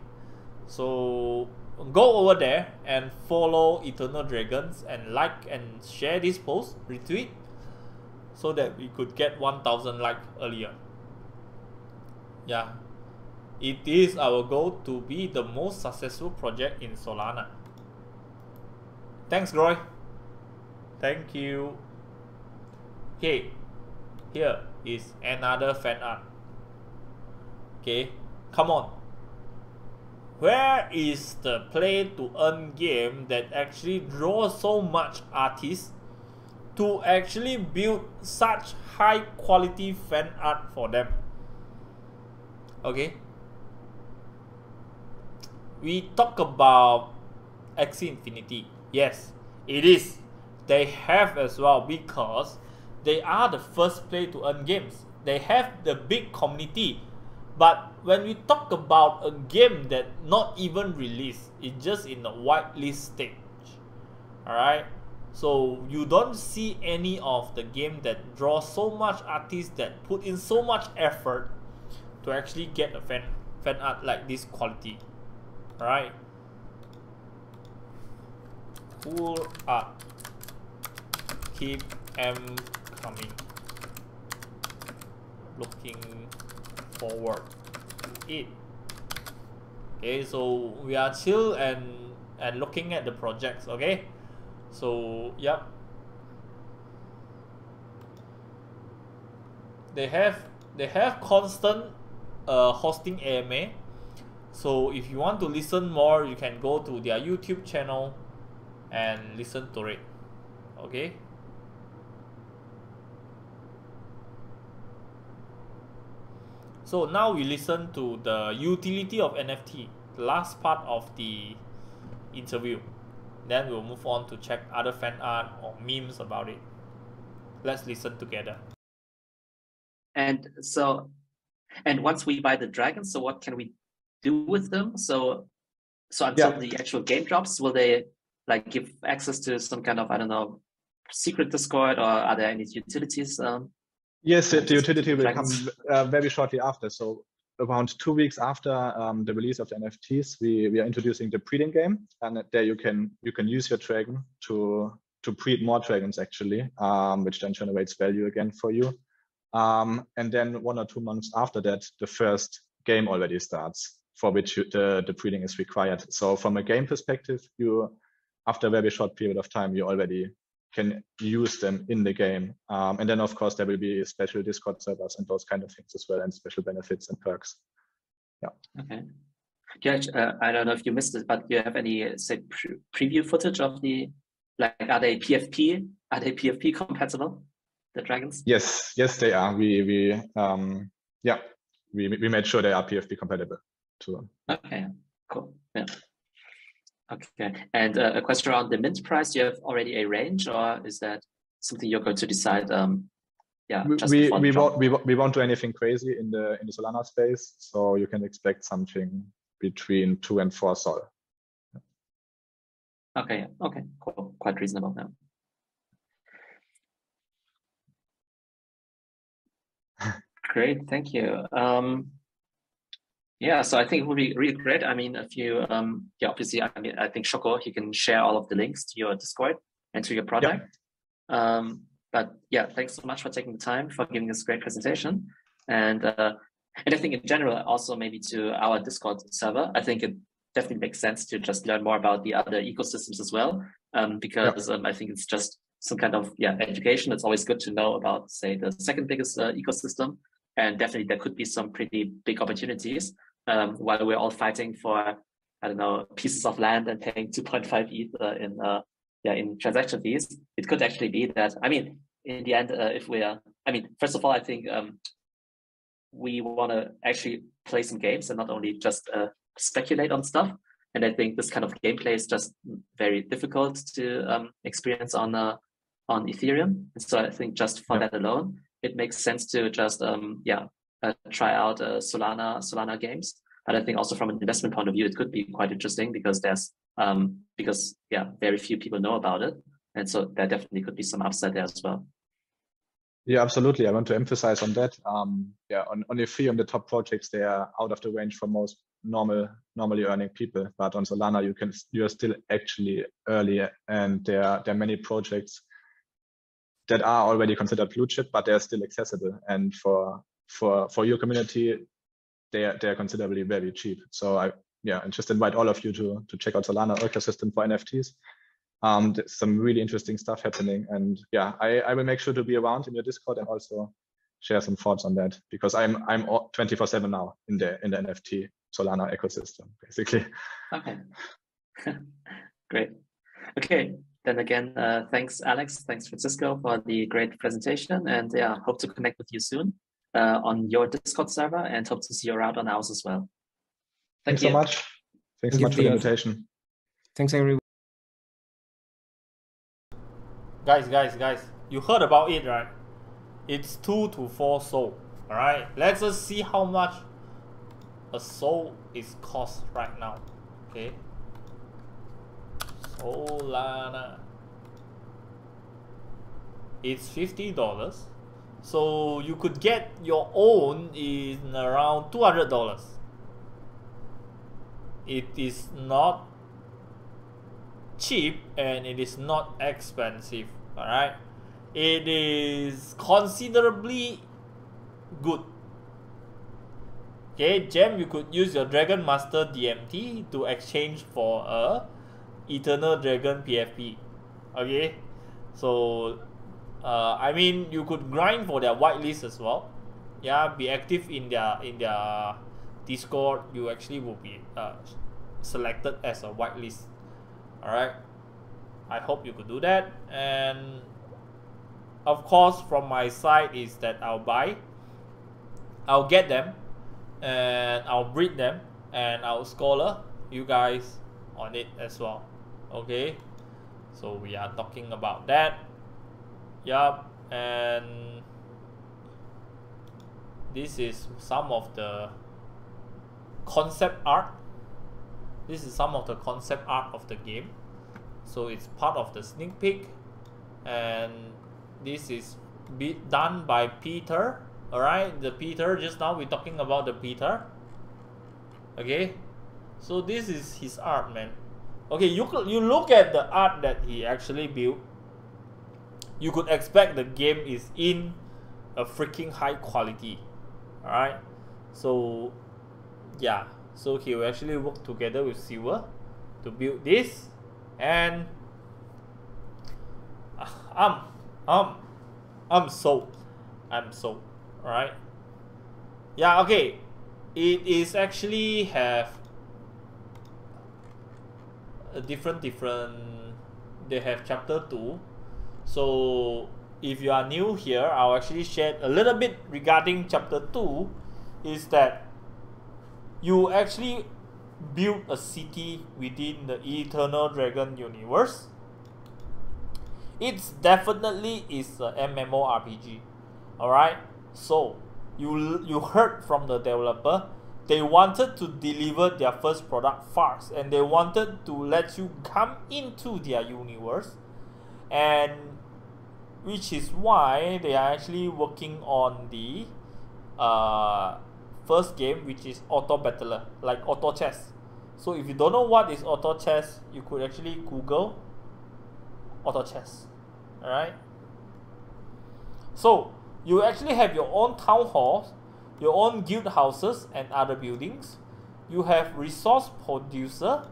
so go over there and follow Eternal Dragons and like and share this post, retweet, so that we could get 1000 likes earlier. Yeah. It is our goal to be the most successful project in Solana. Thanks, Groy. Thank you. Okay, here is another fan art. Okay, come on. Where is the play to earn game that actually draws so much artists to actually build such high quality fan art for them? Okay. We talk about Axie Infinity. Yes, it is. They have as well, because they are the first play to earn games. They have the big community. But when we talk about a game that not even released, it's just in a whitelist stage, alright? So you don't see any of the game that draw so much artists that put in so much effort to actually get a fan art like this quality, alright? Cool art, keep M coming, looking forward to it. Okay, so we are chill and looking at the projects. Okay, so yep, they have constant hosting AMA. So if you want to listen more, you can go to their YouTube channel and listen to it. Okay. So now we listen to the utility of NFT, the last part of the interview. Then we'll move on to check other fan art or memes about it. Let's listen together. And so, and once we buy the dragons, so what can we do with them? So until the actual game drops, will they like give access to some kind of, I don't know, secret Discord, or are there any utilities? Yes, the utility will come very shortly after. So around 2 weeks after the release of the NFTs, we are introducing the breeding game, and there you can use your dragon to breed more dragons actually, which then generates value again for you. And then 1 or 2 months after that, the first game already starts, for which the breeding is required. So from a game perspective, after a very short period of time, you already can use them in the game. And then of course there will be special Discord servers and those kind of things as well, and special benefits and perks. Yeah. Okay. Yeah, I don't know if you missed it, but do you have any say preview footage of the, like, are they PFP compatible, the dragons? Yes, they are. We made sure they are PFP compatible too. Okay, cool. Yeah. Okay, and a question around the mint price. Do you have already a range, or is that something you're going to decide? We won't do anything crazy in the Solana space, so you can expect something between 2 and 4 Sol. Okay, cool, quite reasonable now. Great, thank you. Yeah, so I think it would be really great. I mean, if you, obviously, I mean, I think Shoko, he can share all of the links to your Discord and to your product. Yeah. But yeah, thanks so much for taking the time, for giving this great presentation. And I think in general, also maybe to our Discord server, I think it definitely makes sense to just learn more about the other ecosystems as well. Because I think it's just some kind of education. It's always good to know about, say, the second biggest ecosystem. And definitely there could be some pretty big opportunities while we're all fighting for, I don't know, pieces of land and paying 2.5 ETH in transaction fees. It could actually be that, I mean, in the end, first of all, I think we want to actually play some games and not only just speculate on stuff. And I think this kind of gameplay is just very difficult to experience on Ethereum. And so I think just for that alone, it makes sense to just try out Solana games. But I think also from an investment point of view, it could be quite interesting because there's very few people know about it, and so there definitely could be some upside there as well. Yeah, absolutely. I want to emphasize on that. On Ethereum, the top projects, they are out of the range for most normally earning people. But on Solana, you are still actually early, and there are many projects that are already considered blue chip, but they are still accessible. And for your community, they are considerably very cheap. So I just invite all of you to check out Solana ecosystem for NFTs. There's some really interesting stuff happening, and I will make sure to be around in your Discord and also share some thoughts on that, because I'm 24/7 now in the NFT Solana ecosystem, basically. Okay. Great. Okay. Then again, thanks, Alex. Thanks, Francisco, for the great presentation. And hope to connect with you soon on your Discord server, and hope to see you around on ours as well. Thanks so much. Thanks so much for the invitation. Thanks, everyone. Guys, you heard about it, right? It's 2 to 4 Sol. Alright, let's just see how much a soul is cost right now. Okay, Solana, it's $50, so you could get your own in around $200. It is not cheap and it is not expensive. All right, it is considerably good. Okay, gem, you could use your Dragon Master DMT to exchange for a Eternal Dragon PFP. Okay, so I mean, you could grind for their whitelist as well. Yeah, be active in their Discord. You actually will be selected as a whitelist. All right, I hope you could do that. And of course, from my side is that I'll get them, and I'll breed them, and I'll scholar you guys on it as well. Okay, so we are talking about that. Yup, and this is some of the concept art. This is some of the concept art of the game. So it's part of the sneak peek, and this is done by Peter. Alright, the Peter, just now we're talking about the Peter. Okay, so this is his art, man. Okay, you look at the art that he actually built. You could expect the game is in a freaking high quality. Alright, so yeah, so he will actually work together with Silver to build this, and I'm sold. Alright, yeah, okay, it is actually have a different they have chapter 2. So if you are new here, I'll actually share a little bit regarding chapter 2. Is that you actually build a city within the Eternal Dragon universe. It's definitely is a MMORPG. Alright, so you heard from the developer, they wanted to deliver their first product fast, and they wanted to let you come into their universe, and which is why they are actually working on the first game, which is Auto Battler, like Auto Chess. So if you don't know what is Auto Chess, you could actually Google Auto Chess. Alright, so you actually have your own town halls, your own guild houses and other buildings. You have resource producer,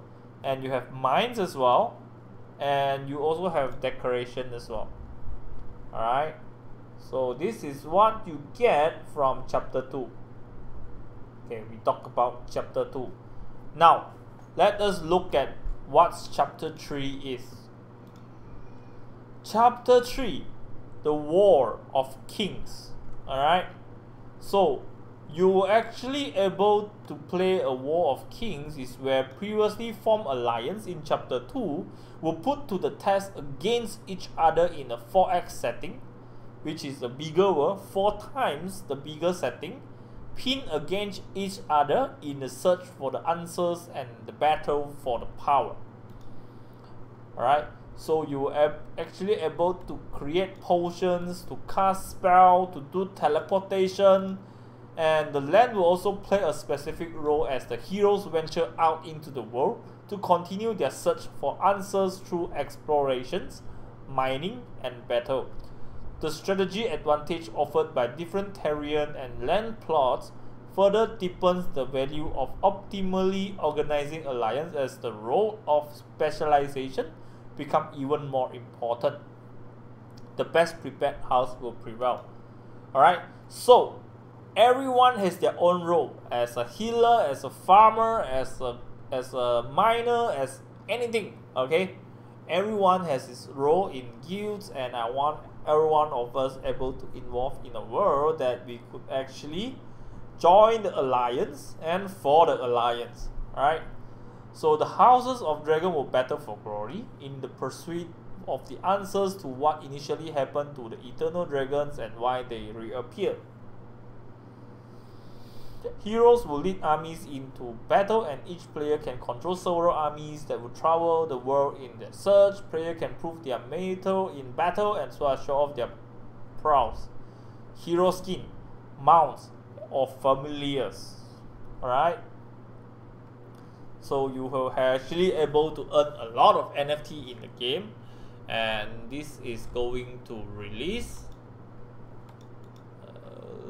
and you have mines as well, and you also have decoration as well. Alright, so this is what you get from chapter 2. Okay, we talk about chapter 2. Now let us look at what chapter 3 is. Chapter 3, the War of Kings. Alright, so you actually able to play a War of Kings is where previously formed alliance in chapter 2 were put to the test against each other in a 4x setting, which is a bigger world, 4 times the bigger setting, pinned against each other in the search for the answers and the battle for the power. Alright, so you are actually able to create potions, to cast spell, to do teleportation, and the land will also play a specific role as the heroes venture out into the world to continue their search for answers through explorations, mining, and battle. The strategy advantage offered by different terrain and land plots further deepens the value of optimally organizing alliance as the role of specialization become even more important. The best prepared house will prevail. Alright, so everyone has their own role, as a healer, as a farmer, as a miner, as anything. Okay, everyone has his role in guilds, and I want every one of us able to involve in a world that we could actually join the alliance and for the alliance. Alright, so the houses of dragon will battle for glory in the pursuit of the answers to what initially happened to the eternal dragons and why they reappeared. Heroes will lead armies into battle, and each player can control several armies that will travel the world in their search. Player can prove their mettle in battle and so show off their prowess. Hero skin, mounts, or familiars. Alright. So you will actually able to earn a lot of NFT in the game, and this is going to release.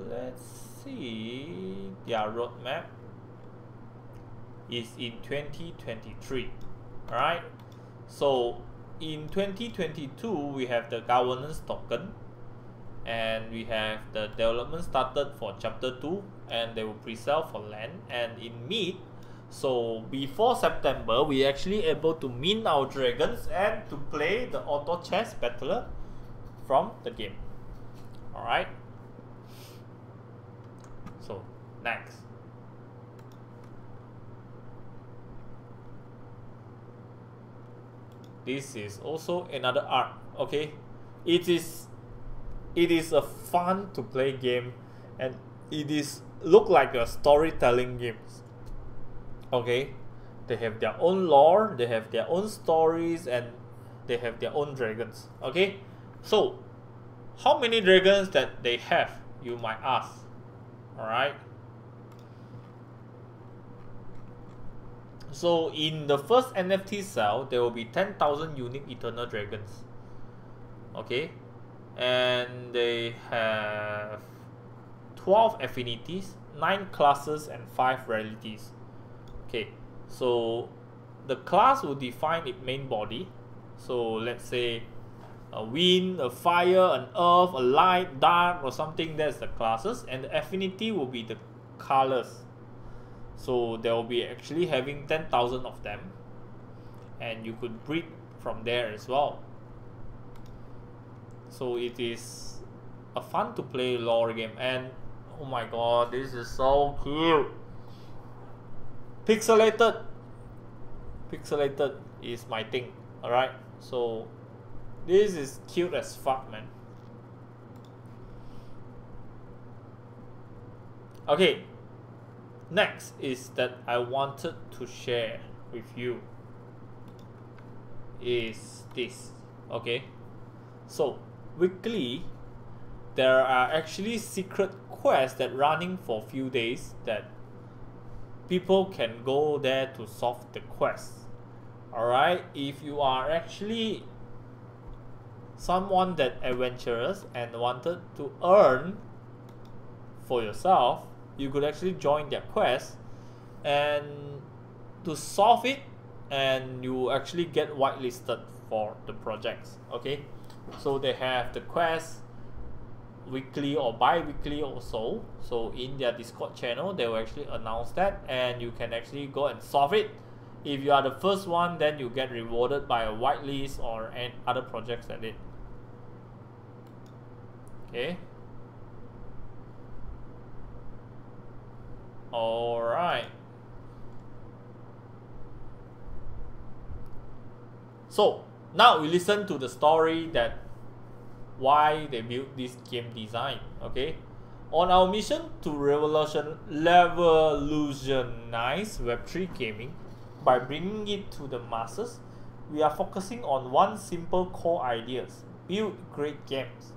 Let's see, their roadmap is in 2023. Alright, so in 2022 we have the governance token, and we have the development started for chapter 2, and they will pre-sell for land. And in mid, so before September, we actually able to mint our dragons and to play the auto chess battler from the game. Alright, so next, this is also another art. Okay, it is a fun to play game, and it is look like a storytelling games. Okay, they have their own lore, they have their own stories, and they have their own dragons. Okay, so how many dragons that they have, you might ask. Alright, so in the first NFT sale, there will be 10,000 unique eternal dragons. Okay, and they have 12 affinities, 9 classes, and 5 rarities. Okay, so the class will define its main body. So let's say a wind, a fire, an earth, a light, dark, or something. That's the classes, and the affinity will be the colors. So there will be actually having 10,000 of them, and you could breed from there as well. So it is a fun to play lore game, and oh my god, this is so cute. Pixelated is my thing. Alright, so this is cute as fuck, man. Okay, next is that I wanted to share with you is this. Okay, so weekly there are actually secret quests that running for few days that people can go there to solve the quest. Alright, if you are actually someone that adventurous and wanted to earn for yourself, you could actually join their quest and to solve it, and you actually get whitelisted for the projects. Okay, so they have the quest weekly or bi-weekly also. So in their Discord channel, they will actually announce that, and you can actually go and solve it. If you are the first one, then you get rewarded by a whitelist or any other projects at it. Okay. Alright. So now we listen to the story that why they built this game design. Okay, on our mission to revolutionize Web3 gaming by bringing it to the masses, we are focusing on one simple core ideas: build great games.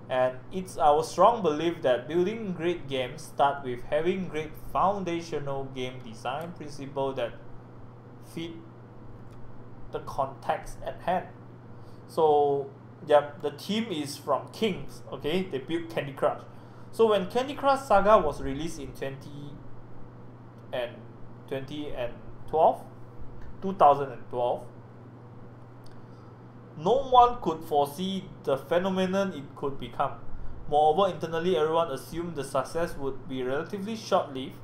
And it's our strong belief that building great games start with having great foundational game design principles that fit the context at hand. So yep, the team is from Kings. Okay, they built Candy Crush. So when Candy Crush Saga was released in 2012, no one could foresee the phenomenon it could become. Moreover, internally everyone assumed the success would be relatively short-lived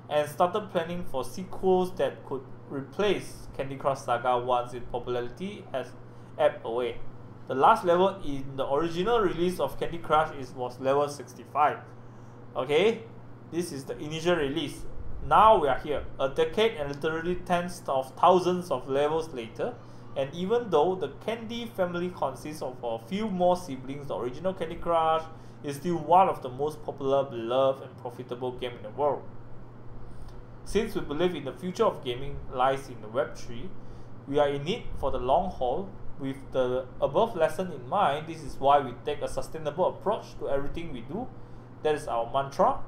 and started planning for sequels that could replace Candy Crush Saga once its popularity has ebbed away. The last level in the original release of Candy Crush was level 65. Okay, this is the initial release. Now we are here, a decade and literally tens of thousands of levels later, and even though the Candy family consists of a few more siblings, the original Candy Crush is still one of the most popular, beloved, and profitable games in the world. Since we believe in the future of gaming lies in the Web3, we are in it for the long haul. With the above lesson in mind, this is why we take a sustainable approach to everything we do. That is our mantra,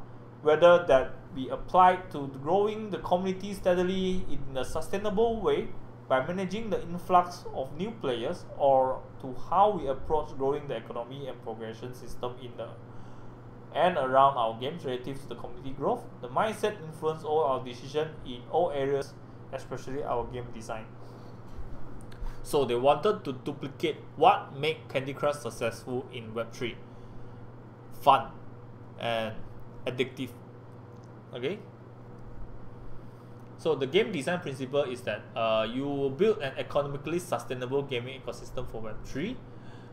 whether that be applied to growing the community steadily in a sustainable way by managing the influx of new players, or to how we approach growing the economy and progression system in the and around our games relative to the community growth. The mindset influences all our decisions in all areas, especially our game design. So they wanted to duplicate what made Candy Crush successful in Web3. Fun and addictive. Okay? So the game design principle is that you build an economically sustainable gaming ecosystem for Web3.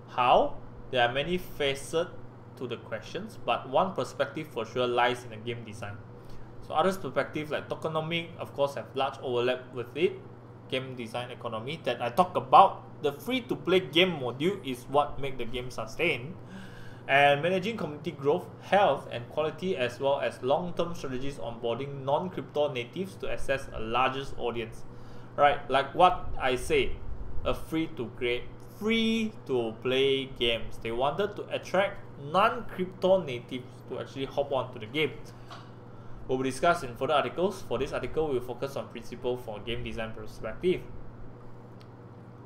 How? There are many facets to the questions, but one perspective for sure lies in the game design. So other perspectives like tokenomics, of course, have large overlap with it. Game design economy that I talk about, the free-to-play game module is what make the game sustain, and managing community growth, health, and quality, as well as long-term strategies onboarding non-crypto natives to access a largest audience. Right, like what I say, a free-to-play games. They wanted to attract non-crypto natives to actually hop onto the game. Will be discussed in further articles. For this article, we will focus on principle for game design perspective.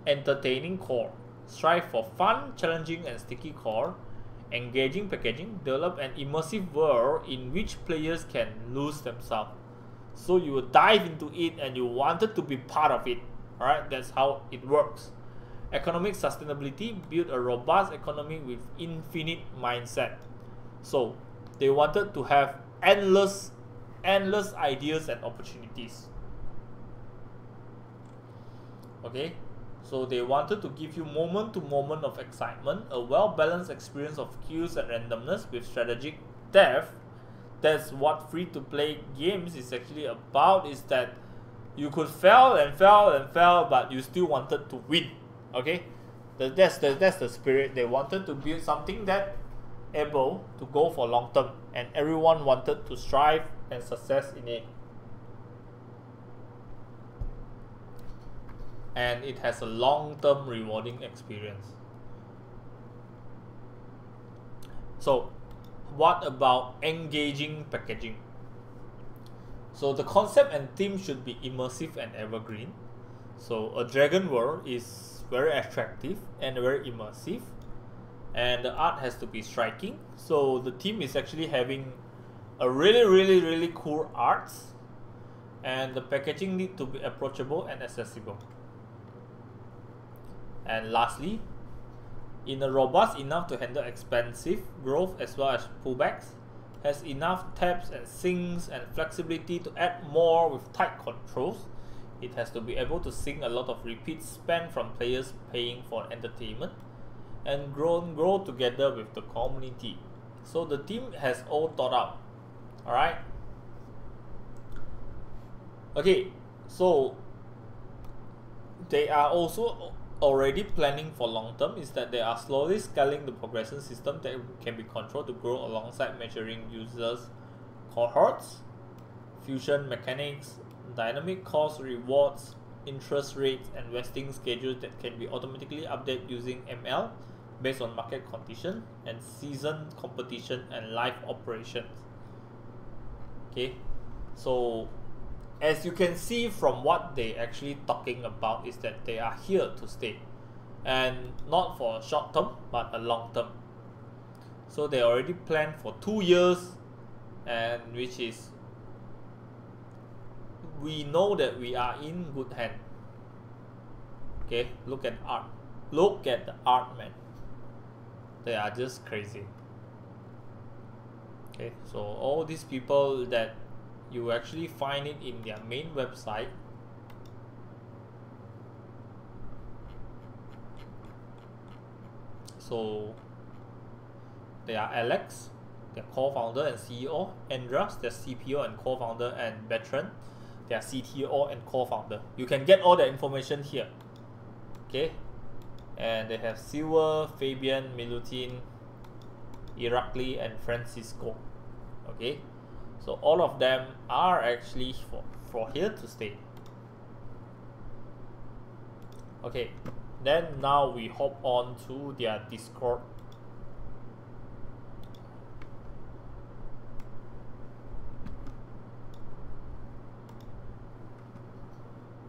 Entertaining core. Strive for fun, challenging, and sticky core. Engaging packaging. Develop an immersive world in which players can lose themselves. So you will dive into it and you wanted to be part of it. Alright, that's how it works. Economic sustainability. Build a robust economy with infinite mindset. So they wanted to have endless ideas and opportunities. Okay, so they wanted to give you moment to moment of excitement, a well-balanced experience of cues and randomness with strategic depth. That's what free-to-play games is actually about, is that you could fail, but you still wanted to win. Okay, that's the spirit. They wanted to build something that able to go for long term, and everyone wanted to strive and success in it, and it has a long-term rewarding experience. So what about engaging packaging? So the concept and theme should be immersive and evergreen. So a dragon world is very attractive and very immersive, and the art has to be striking. So the team is actually having a really cool arts, and the packaging need to be approachable and accessible. And lastly, in a robust enough to handle expansive growth as well as pullbacks, has enough tabs and syncs and flexibility to add more with tight controls. It has to be able to sync a lot of repeat spend from players paying for entertainment, and grow together with the community. So the team has all thought out. Alright. Okay, so they are also already planning for long term, is that they are slowly scaling the progression system that can be controlled to grow alongside measuring users cohorts, fusion mechanics, dynamic cost rewards, interest rates, and vesting schedules that can be automatically updated using ML based on market condition and season competition and live operations. Okay, so as you can see from what they actually talking about, is that they are here to stay, and not for a short term but a long term. So they already planned for 2 years, and which is, we know that we are in good hand. Okay, look at art. Look at the art, man. They are just crazy. Okay, so all these people that you actually find it in their main website. So they are Alex, their co-founder and CEO, Andras, their CPO and co-founder, and Bertrand, their CTO and co-founder. You can get all the information here. Okay, and they have Silver, Fabian, Milutin, Irakli, and Francisco. Okay, So all of them are actually for here to stay. Okay, then now we hop on to their Discord.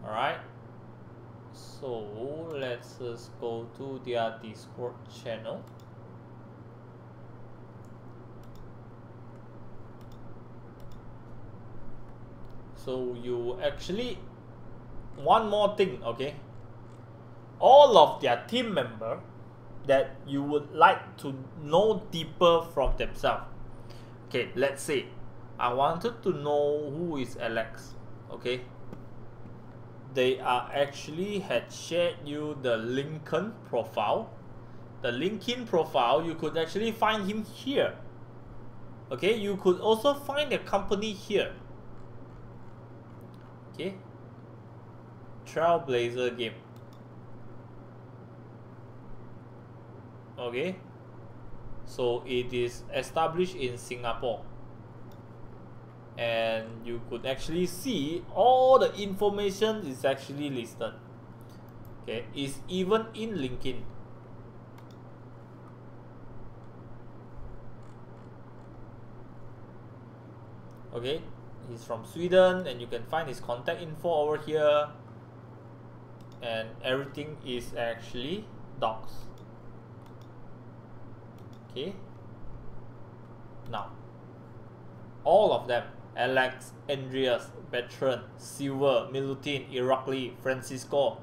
Alright, so let's just go to their Discord channel. So you actually, one more thing, okay? All of their team member that you would like to know deeper from themselves. Okay, let's say I wanted to know who is Alex, okay? They are actually had shared you the LinkedIn profile. The LinkedIn profile, you could actually find him here. Okay, you could also find the company here. Okay, Trailblazer game. Okay, so it is established in Singapore, and you could actually see all the information is actually listed. Okay, it's even in LinkedIn. Okay, he's from Sweden, and you can find his contact info over here, and everything is actually docs. Okay, now all of them, Alex, Andreas, Bertrand, Silver, Milutin, Irakli, Francisco,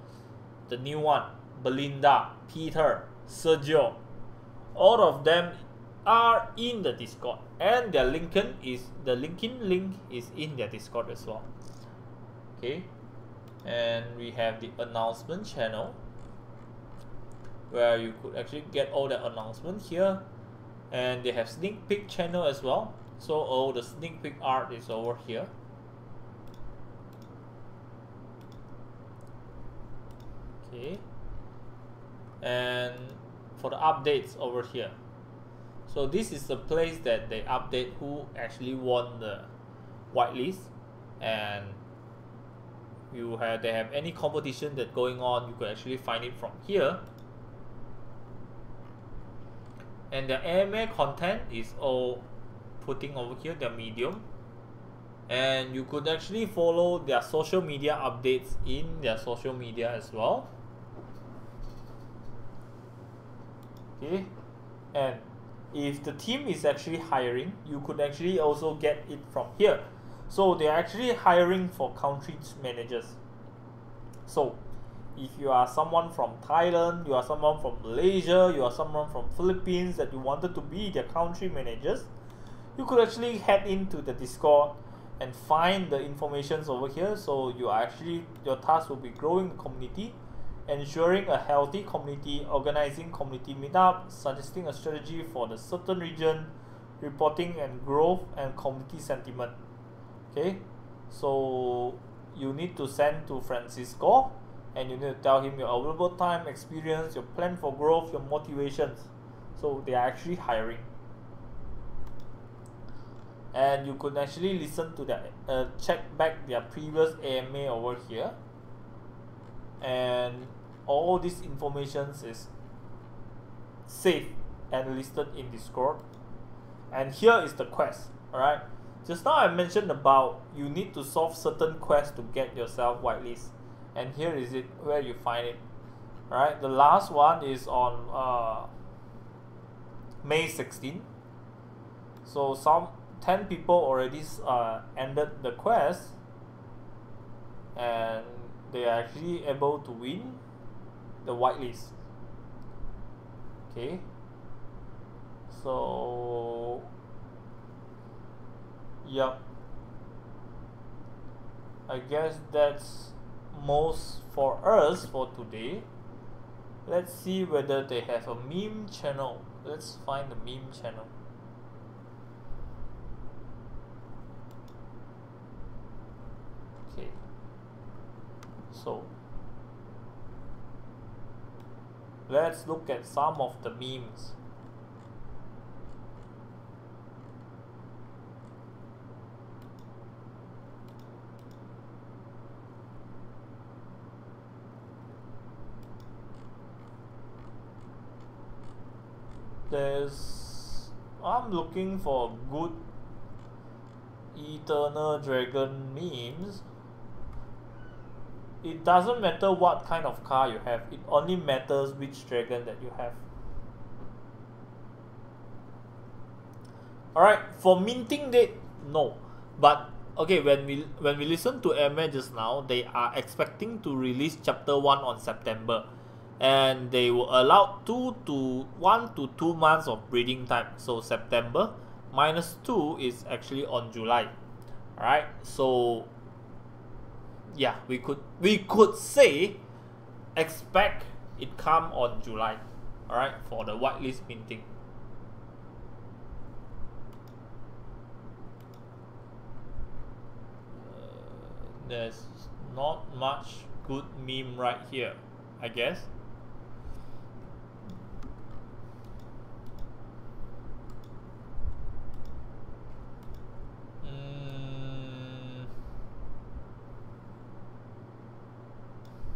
the new one, Belinda, Peter, Sergio, all of them are in the Discord, and their LinkedIn link is in their Discord as well. Okay, and we have the announcement channel where you could actually get all the announcements here, and they have sneak peek channel as well. So all the sneak peek art is over here. Okay, and for the updates over here. So this is the place that they update who actually won the whitelist, and they have any competition that going on, you could actually find it from here. And the AMA content is all putting over here, their Medium, and you could actually follow their social media updates in their social media as well. Okay, and if the team is actually hiring, you could actually also get it from here. So they're actually hiring for country managers. So if you are someone from Thailand, you are someone from Malaysia, you are someone from Philippines that you wanted to be their country managers, you could actually head into the Discord and find the informations over here. So you are actually, your task will be growing the community, ensuring a healthy community, organizing community meetup, suggesting a strategy for the certain region, reporting and growth and community sentiment. Okay, so you need to send to Francisco, and you need to tell him your available time, experience, your plan for growth, your motivations. So they are actually hiring, and you could actually listen to their check back their previous AMA over here, and all this information is safe and listed in Discord. And here is the quest. Alright, just now I mentioned about you need to solve certain quests to get yourself whitelist, and here is it where you find it. Alright, the last one is on May 16. So some 10 people already ended the quest, and they are actually able to win the whitelist. Okay, so yep, I guess that's most for us for today. Let's see whether they have a meme channel. Let's find the meme channel. Okay, so let's look at some of the memes. I'm looking for good Eternal Dragon memes. It doesn't matter what kind of car you have, it only matters which dragon that you have. Alright, for minting date, no. But okay, when we listen to Emma just now, they are expecting to release chapter 1 on September. And they will allow 1 to 2 months of breeding time. So September minus 2 is actually on July. Alright, so yeah, we could say expect it come on July. Alright, for the whitelist minting. There's not much good meme right here, I guess.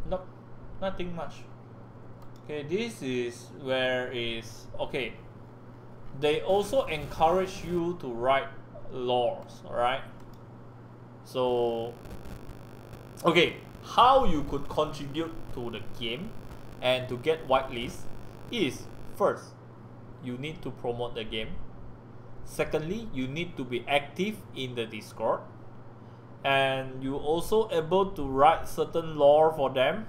Nope, nothing much. Okay, this is where is okay. They also encourage you to write lores, alright? So okay, how you could contribute to the game and to get whitelist is, first, you need to promote the game. Secondly, you need to be active in the Discord. And you also able to write certain lore for them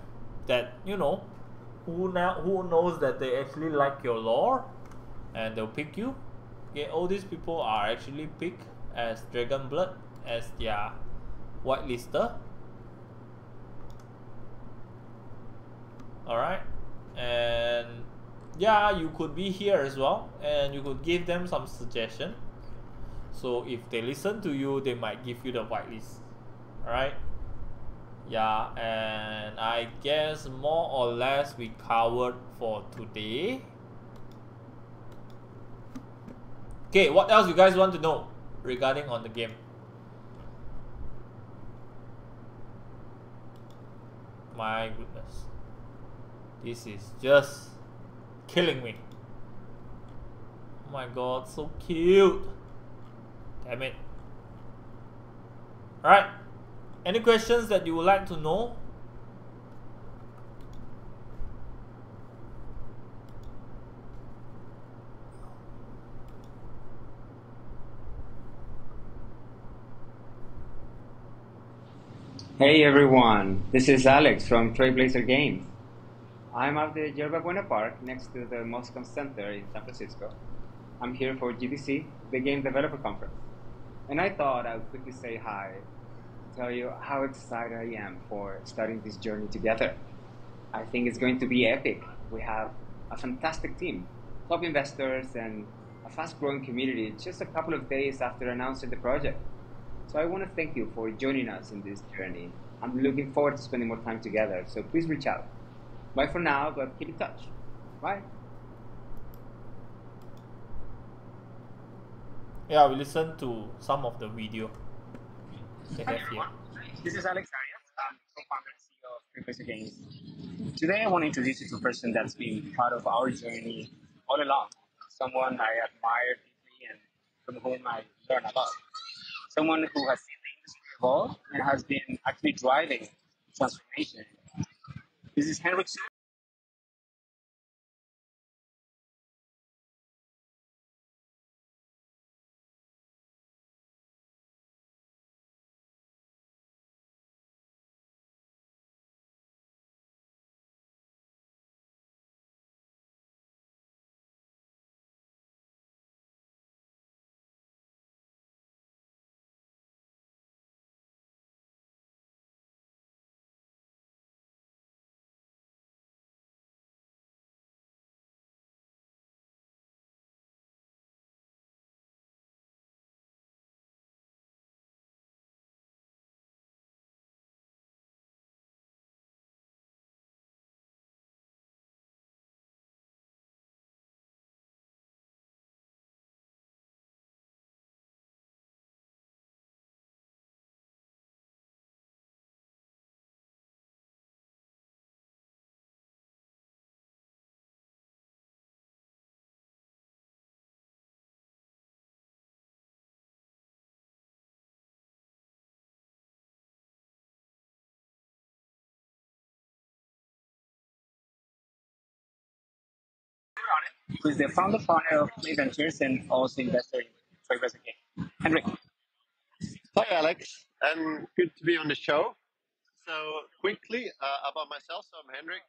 that, you know, who knows that they actually like your lore and they'll pick you. Okay, all these people are actually picked as Dragon Blood as their whitelister. Alright, and yeah, you could be here as well and you could give them some suggestion. So if they listen to you, they might give you the whitelist. Alright, yeah, and I guess more or less we covered for today. Okay, what else you guys want to know regarding on the game? My goodness, this is just killing me. Oh my god, so cute. Damn it. Alright, any questions that you would like to know? Hey everyone, this is Alex from Trailblazer Games. I'm at the Yerba Buena Park next to the Moscom Center in San Francisco. I'm here for GDC, the Game Developer Conference. And I thought I would quickly say hi to tell you how excited I am for starting this journey together. I think it's going to be epic. We have a fantastic team, top investors, and a fast-growing community just a couple of days after announcing the project. So I want to thank you for joining us in this journey. I'm looking forward to spending more time together, so please reach out. Bye for now, but keep in touch. Bye. Yeah, we listened to some of the video they Hi have here. everyone, this is Alex Arias. I'm co-founder and CEO of Trailblazer Games. Today I want to introduce you to a person that's been part of our journey all along. Someone I admire deeply and from whom I learn a lot. Someone who has seen the industry evolve and has been actually driving transformation. This is Henrik who is the founder partner of Play Ventures and also investor in Trailblazer Game. Henrik. Hi, Alex, and good to be on the show. So, quickly about myself. So, I'm Henrik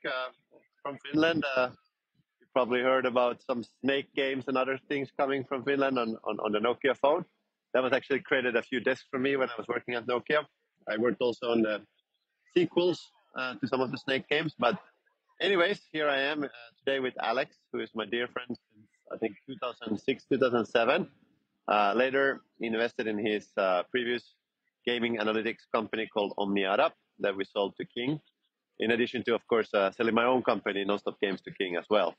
from Finland. You probably heard about some Snake games and other things coming from Finland on the Nokia phone. That was actually created a few desks for me when I was working at Nokia. I worked also on the sequels to some of the Snake games. But anyways, here I am today with Alex, who is my dear friend since I think 2006, 2007. Later invested in his previous gaming analytics company called Omniada that we sold to King. In addition to, of course, selling my own company, Nonstop Games, to King as well.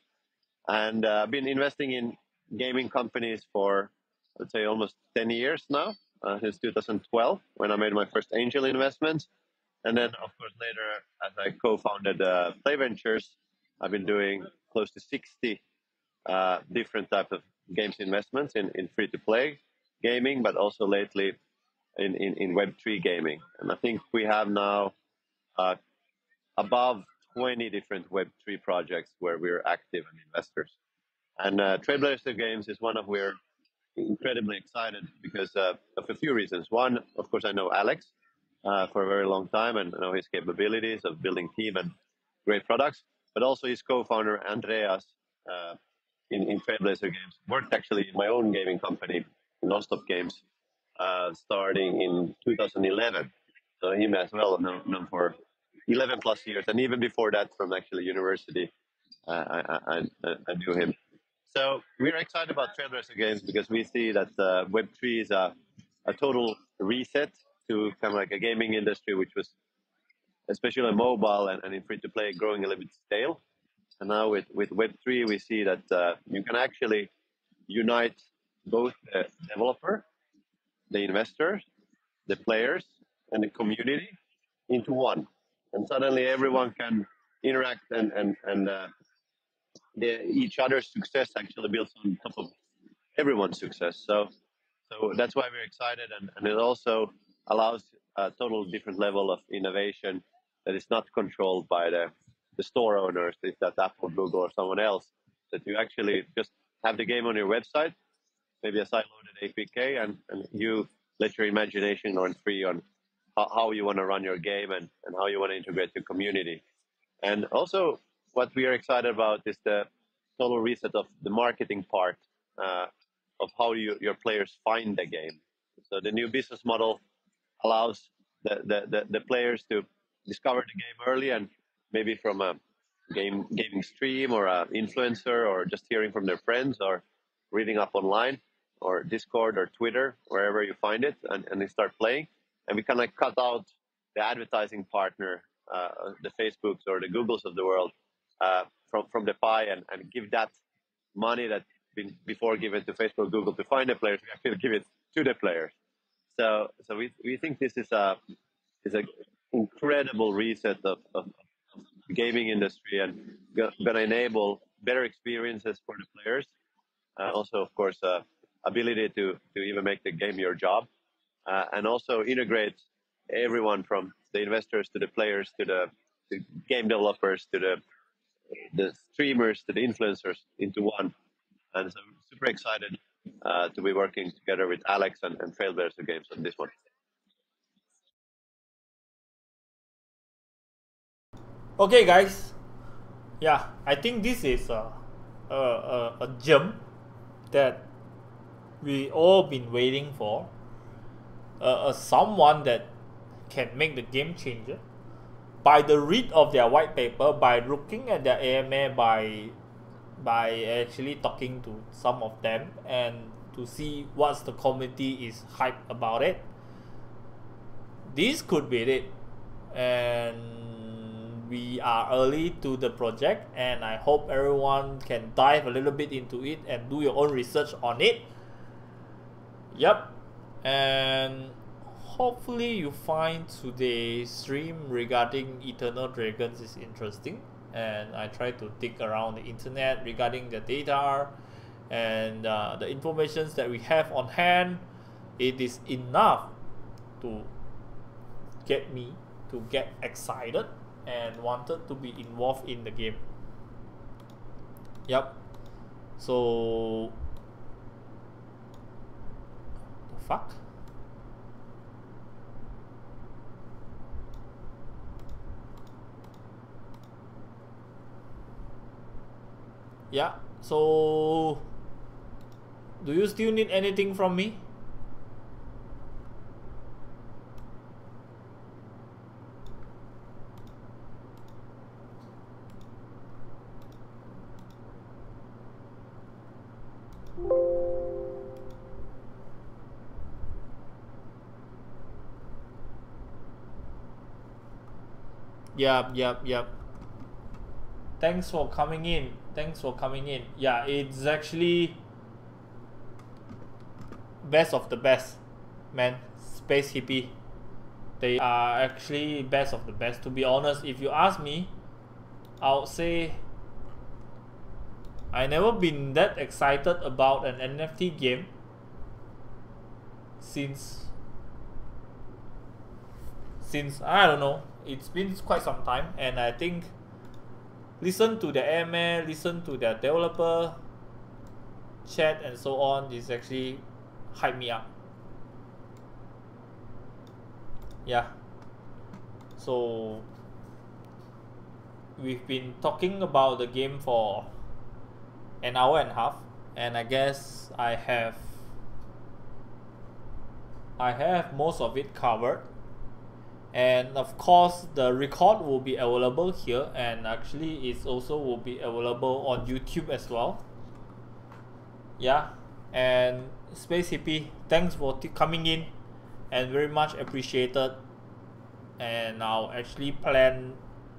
And I've been investing in gaming companies for, let's say, almost 10 years now, since 2012, when I made my first angel investments. And then, of course, later, as I co-founded Play Ventures, I've been doing close to 60 different types of games investments in free-to-play gaming, but also lately in Web3 gaming. And I think we have now above 20 different Web3 projects where we're active and investors. And Trailblazer Games is one of we're incredibly excited because of a few reasons. One, of course, I know Alex for a very long time and know his capabilities of building team and great products, but also his co-founder, Andreas, in Trailblazer Games, worked actually in my own gaming company, Nonstop Games, starting in 2011. So him as well, known for 11 plus years, and even before that, from actually university, I knew him. So we're excited about Trailblazer Games because we see that Web3 is a total reset to kind of like a gaming industry, which was especially on mobile and in free-to-play growing a little bit stale. And now with Web3, we see that you can actually unite both the developer, the investors, the players, and the community into one. And suddenly everyone can interact and each other's success actually builds on top of everyone's success. So that's why we're excited. And it also allows a total different level of innovation that is not controlled by the store owners, if that's Apple, Google, or someone else, that you actually just have the game on your website, maybe a sideloaded APK, and you let your imagination run free on how you want to run your game and how you want to integrate your community. And also, what we are excited about is the total reset of the marketing part of how your players find the game. So the new business model allows the players to discover the game early, and maybe from a gaming stream or an influencer, or just hearing from their friends, or reading up online, or Discord or Twitter, wherever you find it, and they start playing. And we kind of cut out the advertising partner, the Facebooks or the Googles of the world, from the pie, and give that money that been before given to Facebook, Google to find the players. We actually give it to the players. So we think this is a incredible reset of the gaming industry, and going to enable better experiences for the players. Also, of course, ability to even make the game your job, and also integrate everyone from the investors to the players to the game developers to the streamers to the influencers into one. And so I'm super excited to be working together with Alex and Trailblazer Games on this one. Okay, guys. Yeah, I think this is a gem that we all been waiting for. Someone that can make the game changer by the read of their white paper, by looking at their AMA, by actually talking to some of them, and to see what the community is hyped about it. This could be it, and we are early to the project, and I hope everyone can dive a little bit into it and do your own research on it. Yep. And hopefully you find today's stream regarding Eternal Dragons is interesting, and I try to dig around the internet regarding the data and the informations that we have on hand. It is enough to get me to get excited and wanted to be involved in the game. Yep. So the fuck? Yeah, so do you still need anything from me? Yep. Thanks for coming in. Yeah, it's actually best of the best, man. Space Hippie. They are actually best of the best. To be honest, if you ask me, I would say I never been that excited about an NFT game since I don't know, it's been quite some time, and I think listen to the AMA, listen to their developer chat and so on is actually hype me up. Yeah, so we've been talking about the game for an hour and a half, and I guess I have most of it covered. And of course the record will be available here, and actually it also will be available on YouTube as well. Yeah, and Space Hippie, thanks for coming in, and very much appreciated. And I'll actually plan,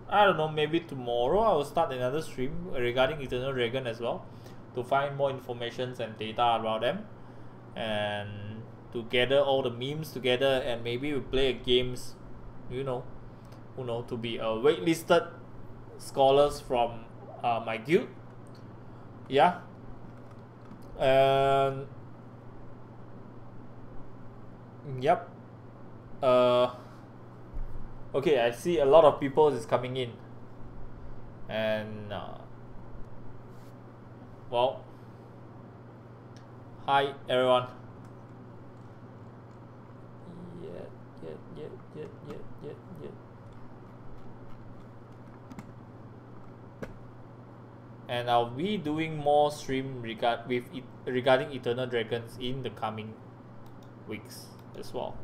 I don't know, maybe tomorrow I will start another stream regarding Eternal Dragon as well, to find more information and data about them, and to gather all the memes together, and maybe we play games, you know, to be a waitlisted scholars from my guild. Yeah, and yep. Okay, I see a lot of people is coming in, and well, hi everyone. Yeah. And I'll be doing more stream regarding Eternal Dragons in the coming weeks as well.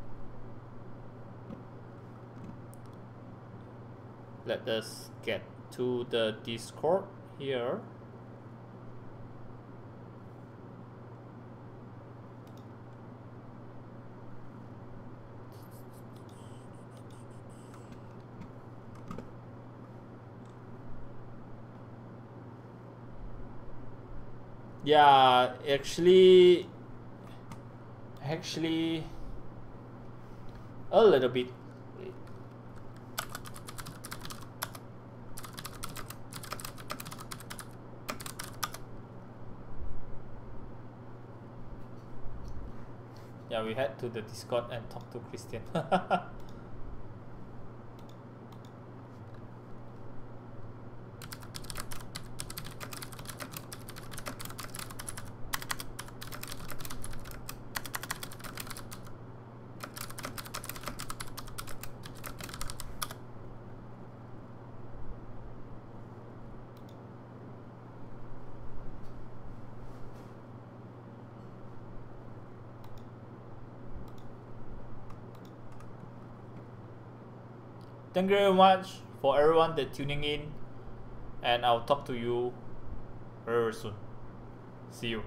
Let us get to the Discord here. Yeah, actually a little bit. Yeah, we head to the Discord and talk to Christian. Thank you very much for everyone that tuning in, and I'll talk to you very soon. See you.